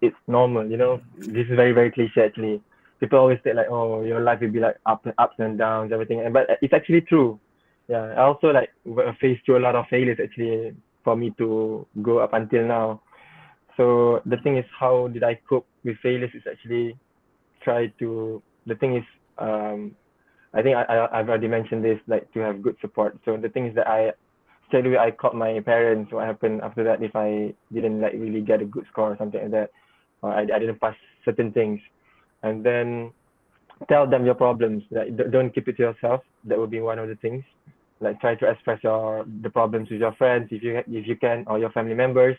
it's normal, you know. This is very, very cliche, actually. People always say like, oh, your life will be like ups and downs, everything. But it's actually true. Yeah, I also like faced through a lot of failures, actually, for me to go up until now. So the thing is, how did I cope with failures? Is actually try to. The thing is, I think I've already mentioned this, like to have good support. So the thing is that straight away I called my parents. What happened after that if I didn't like really get a good score or something like that, or I didn't pass certain things, and then tell them your problems. Like, don't keep it to yourself. That would be one of the things. Like try to express the problems with your friends if you can, or your family members.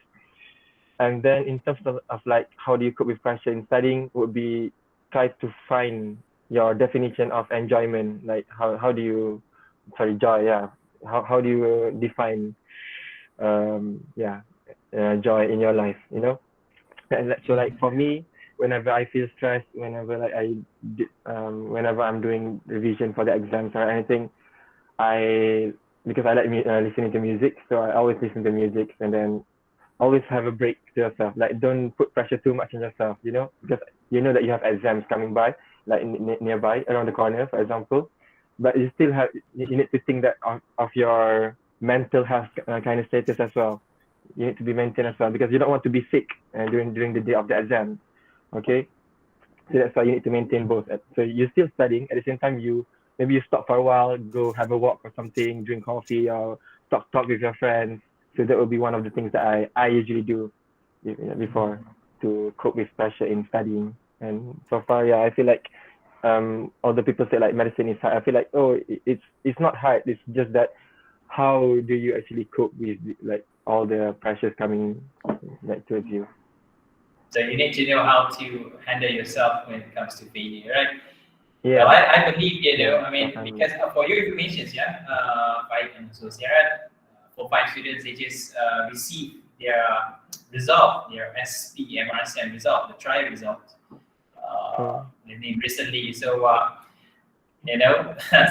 And then in terms of like how do you cope with pressure in studying, would be try to find your definition of enjoyment. Like how do you, sorry, joy, yeah. How do you define joy in your life, you know? And so like for me, whenever I feel stressed, whenever like whenever I'm doing revision for the exams or anything, because I like listening to music, so I always listen to music, and then always have a break to yourself. Like don't put pressure too much on yourself, you know, because you know that you have exams coming by, like nearby around the corner, for example. But you still you need to think that of your mental health kind of status as well. You need to be maintained as well, because you don't want to be sick during the day of the exam. Okay, so that's why you need to maintain both. So you're still studying at the same time. Maybe you stop for a while, go have a walk or something, drink coffee, or talk with your friends. So that would be one of the things that I usually do before to cope with pressure in studying. And so far, yeah, I feel like all the people say like medicine is hard. I feel like, oh, it's not hard. It's just that how do you actually cope with like all the pressures coming like towards you? So you need to know how to handle yourself when it comes to failure, right? Yeah. Well, I believe, I mean, because for your information, Faiq and also Sirhan, for 5 students, they just received their result, their SP, MRSM result, the trial result, recently. So,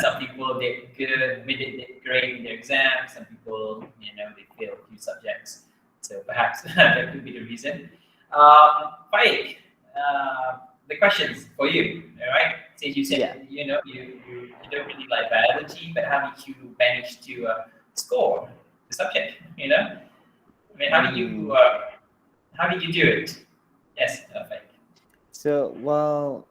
some people did good, did great in their exams. Some people, they failed a few subjects. So perhaps that could be the reason. Faiq, the questions for you, all right? Since you said, you don't really like biology, but how did you manage to score the subject, I mean, how did you do it? Yes, Faiq. So, well,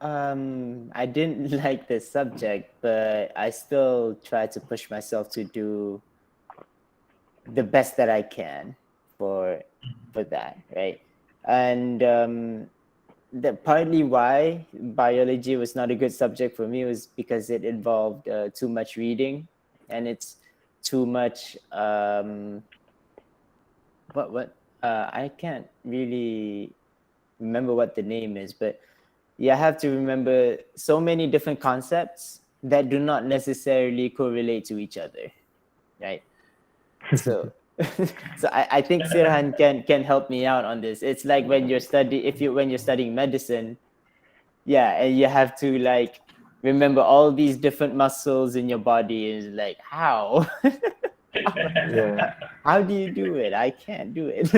I didn't like the subject, but I still try to push myself to do the best that I can for that, right? And the partly why biology was not a good subject for me was because it involved too much reading, and it's too much I can't really remember what the name is, but you have to remember so many different concepts that do not necessarily correlate to each other, right? So so I think Sirhan can help me out on this. It's like when you're studying medicine, yeah, and you have to like remember all these different muscles in your body. Is like how Yeah. how do you do it? I can't do it.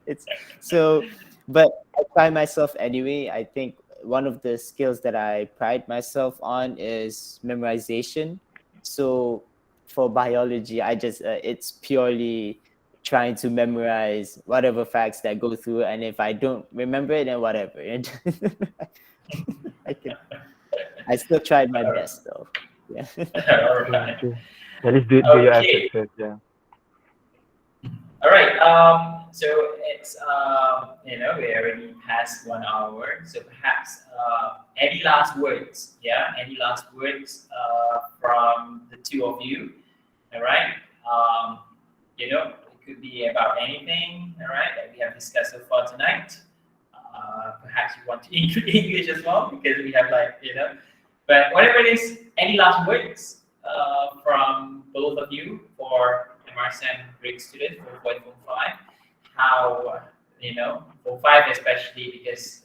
It's so, but I try myself anyway. I think one of the skills that I pride myself on is memorization. So for biology, I just it's purely trying to memorize whatever facts that go through, and if I don't remember it, then whatever. I can. I still tried my best though. Yeah. All Yeah, right. true. At least do your efforts Okay. first. Yeah. All right. So it's we already passed 1 hour. So perhaps any last words? Yeah, any last words from the two of you? All right. It could be about anything. All right, that we have discussed so far tonight. Perhaps you want to include English as well because we have But whatever it is, any last words from both of you for MRSM Greek student for 4.5? How, for 5 especially because,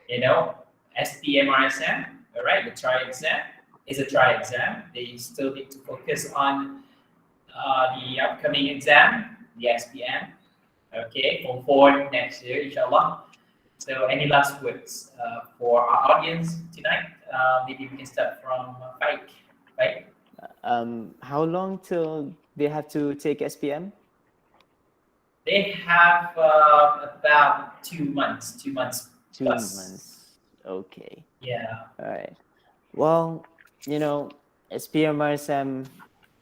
SPMRSM, all right, the try exam is a try exam. They still need to focus on the upcoming exam, the SPM, okay, for 4 next year, inshallah. So, any last words for our audience tonight? Maybe we can start from Faiq. Faiq? How long till they have to take SPM? They have about 2 months, 2 months Two plus. months. Okay. Yeah. All right. Well, SPMRSM,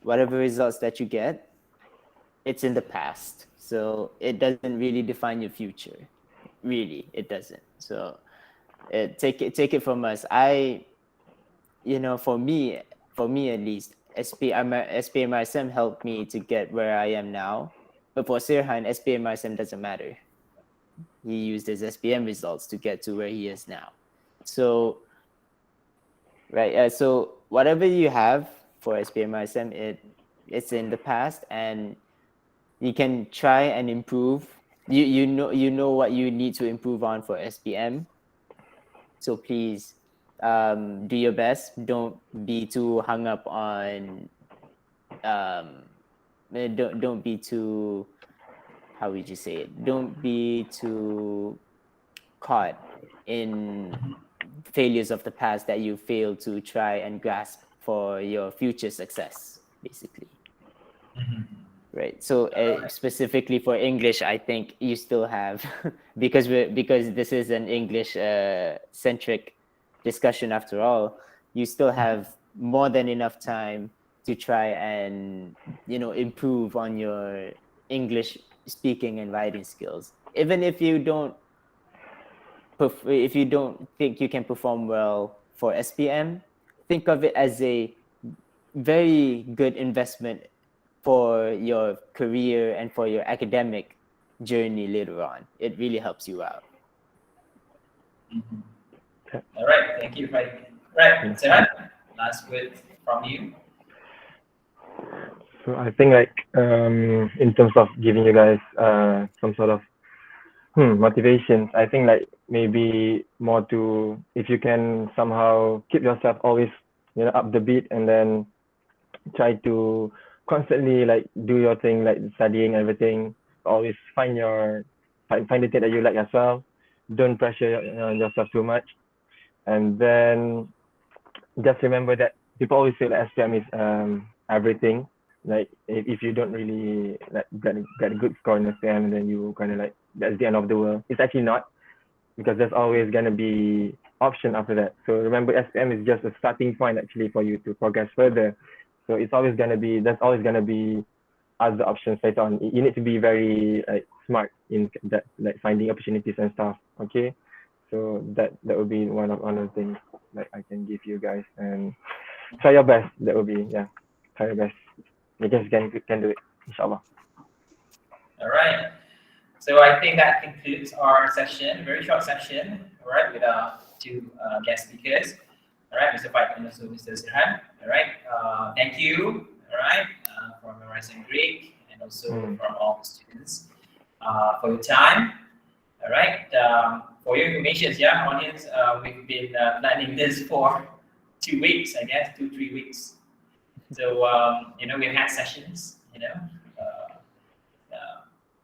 whatever results that you get, it's in the past. So it doesn't really define your future. Really, it doesn't. So take it from us. For me at least, SPMRSM helped me to get where I am now. But for Sirhan, SPMRSM doesn't matter. He used his SPM results to get to where he is now. So right. So whatever you have for SPMRSM, it's in the past, and you can try and improve. You know what you need to improve on for SPM. So please do your best. Don't be too hung up on. Don't be too. How would you say it? Don't be too caught in failures of the past that you fail to try and grasp for your future success, basically. Mhm. Right. So All right. specifically for English, I think you still have because this is an English centric discussion after all. You still have more than enough time to try and improve on your English speaking and writing skills. Even if you don't think you can perform well for SPM, think of it as a very good investment for your career and for your academic journey later on. It really helps you out. Mhm. Okay. All right. Thank you, Faiq. Right. Yeah. Sehan, last word from you. So I think like in terms of giving you guys some sort of motivations, I think like maybe more to if you can somehow keep yourself always up the beat and then try to constantly like do your thing like studying everything. Always find the thing that you like as well. Don't pressure yourself too much, and then just remember that people always say that SPM is everything. Like if you don't really like get a good score in SPM, then you kind of like that's the end of the world. It's actually not, because there's always gonna be option after that. So remember, SPM is just a starting point actually for you to progress further. So it's always gonna be there's always gonna be other options later on. You need to be very smart in that, like finding opportunities and stuff. Okay, so that would be one of the things that I can give you guys, and try your best. That would be, yeah, try your best. You guys can do it, inshallah. All right. So I think that concludes our session, very short session, all right, with our two guest speakers. All right, Mr. Faiq and also Mr. Sirhan. All right, thank you. All right, from MRSM Gerik and also from all the students for your time. All right, for your information, yeah, audience, we've been planning this for 2 weeks, I guess, 2-3 weeks. So we've had sessions,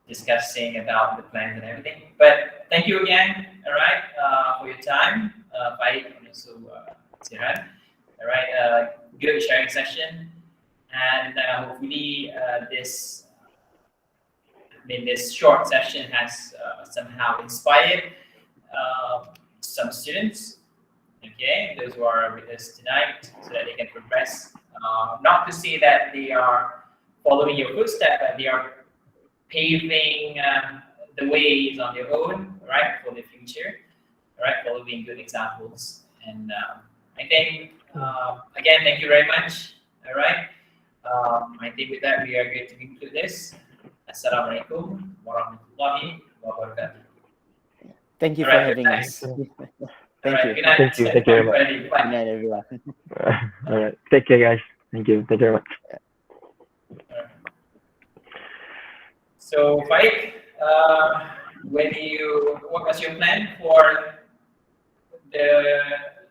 discussing about the plans and everything. But thank you again, all right, for your time, Faiq and also Sirhan. All right, good sharing session, and hopefully this short session has somehow inspired some students. Okay, those who are with us tonight, so that they can progress. Not to say that they are following your footsteps, but they are paving the ways on their own, right, for the future, right, following good examples. And I think, again, thank you very much, all right. I think with that, we are going to conclude this. Assalamualaikum warahmatullahi wabarakatuh. Thank you for having us. Thank you. Good night. Thank you very much. Good night, everyone. All right, take care, guys. Thank you very much. So, Faiq, what was your plan for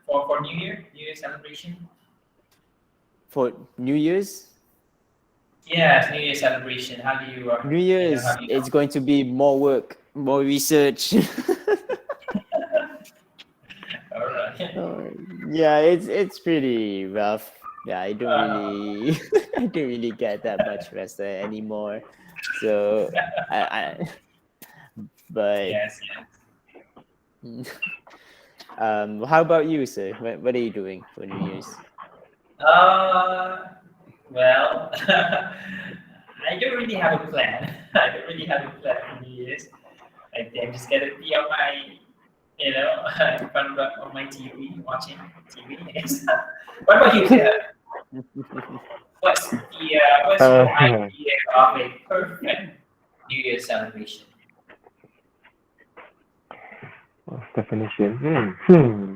for New Year celebration? For New Year's? Yes, New Year celebration. How do you? New Year's, it's going to be more work, more research. All right. Yeah, it's pretty rough. Yeah, I don't really get that much rest anymore. So but Yes. how about you, sir? What are you doing for New Year's? Well, I don't really have a plan. I don't really have a plan for New Year's. I think I'm just gonna be on my, in front of my TV, watching TV, I guess. What about you, sir? What's your idea of a perfect New Year celebration? Definition.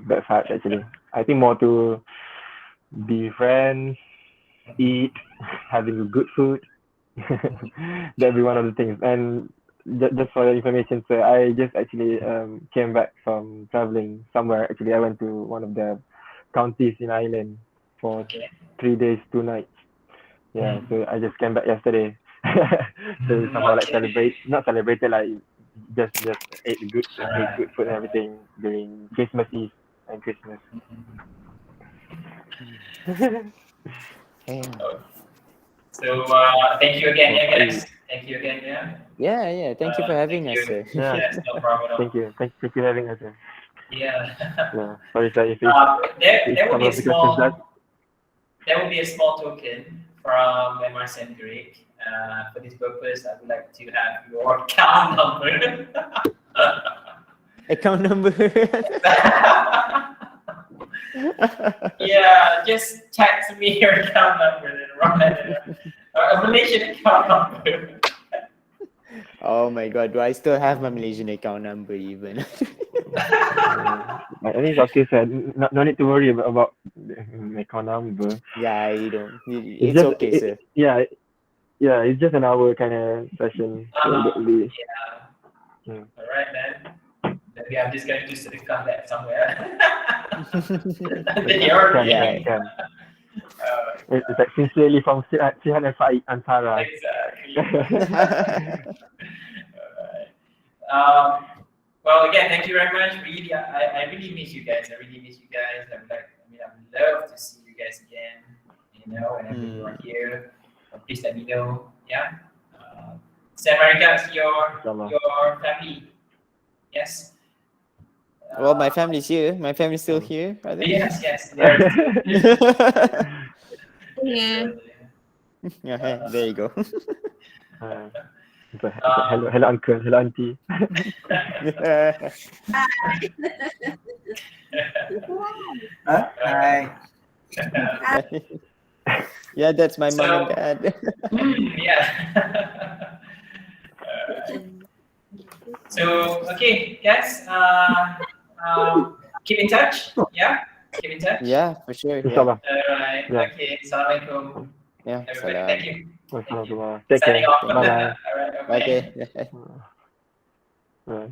That's hard actually. I think more to be friends, eat, having good food. That'd be one of the things. And just for your information, sir, I just actually came back from traveling somewhere. Actually, I went to one of the counties in Ireland for 3 days, 2 nights. Yeah, so I just came back yesterday. So somehow like not celebrated, like just ate good food and everything during Christmas Eve and Christmas. So thank you again, guys. Thank you again, Yeah. Thank you for having us, sir. Yeah. Yes, no problem at all. Thank you for having us, sir. Yeah. Yeah. Sorry, sir, if there will be a some of the questions there will be a small token from MRSM Gerik. For this purpose, I would like to have your account number. Account number. Yeah, just text me your account number and write a Malaysian account number. Oh my God, do I still have my Malaysian account number even? I think it's okay, sir. No need to worry about the account number. Yeah, you don't. It's just, okay, sir. Yeah, it's just an hour kind of session. So Yeah. All right, then. Maybe I'm just going to sedekah that somewhere. Can. It's like sincerely from Sirhan and Faiq Antara. Exactly. All right. Well, again, thank you very much. Really, I really miss you guys. I would love to see you guys again. Whenever you are here, please let me know. Yeah. Send my regards to Inshallah. your family. Yes. Well, my family's here. My family's still here, are they? Yes, yes. They're still here. Yeah. Yeah, hey, there you go. So, hello, uncle. Hello, auntie. Hi. Yeah, that's my mom and So- dad. Yeah. So okay, guys. Keep in touch. Yeah. Keep in touch. Yeah, for sure. Yeah. Inshallah. All right. Yeah. Okay. Assalamualaikum. Yeah. Everybody. Salam. Thank you. Wassalamualaikum. Take care. Signing off. Bye bye. All right. Bye. Okay. Bye.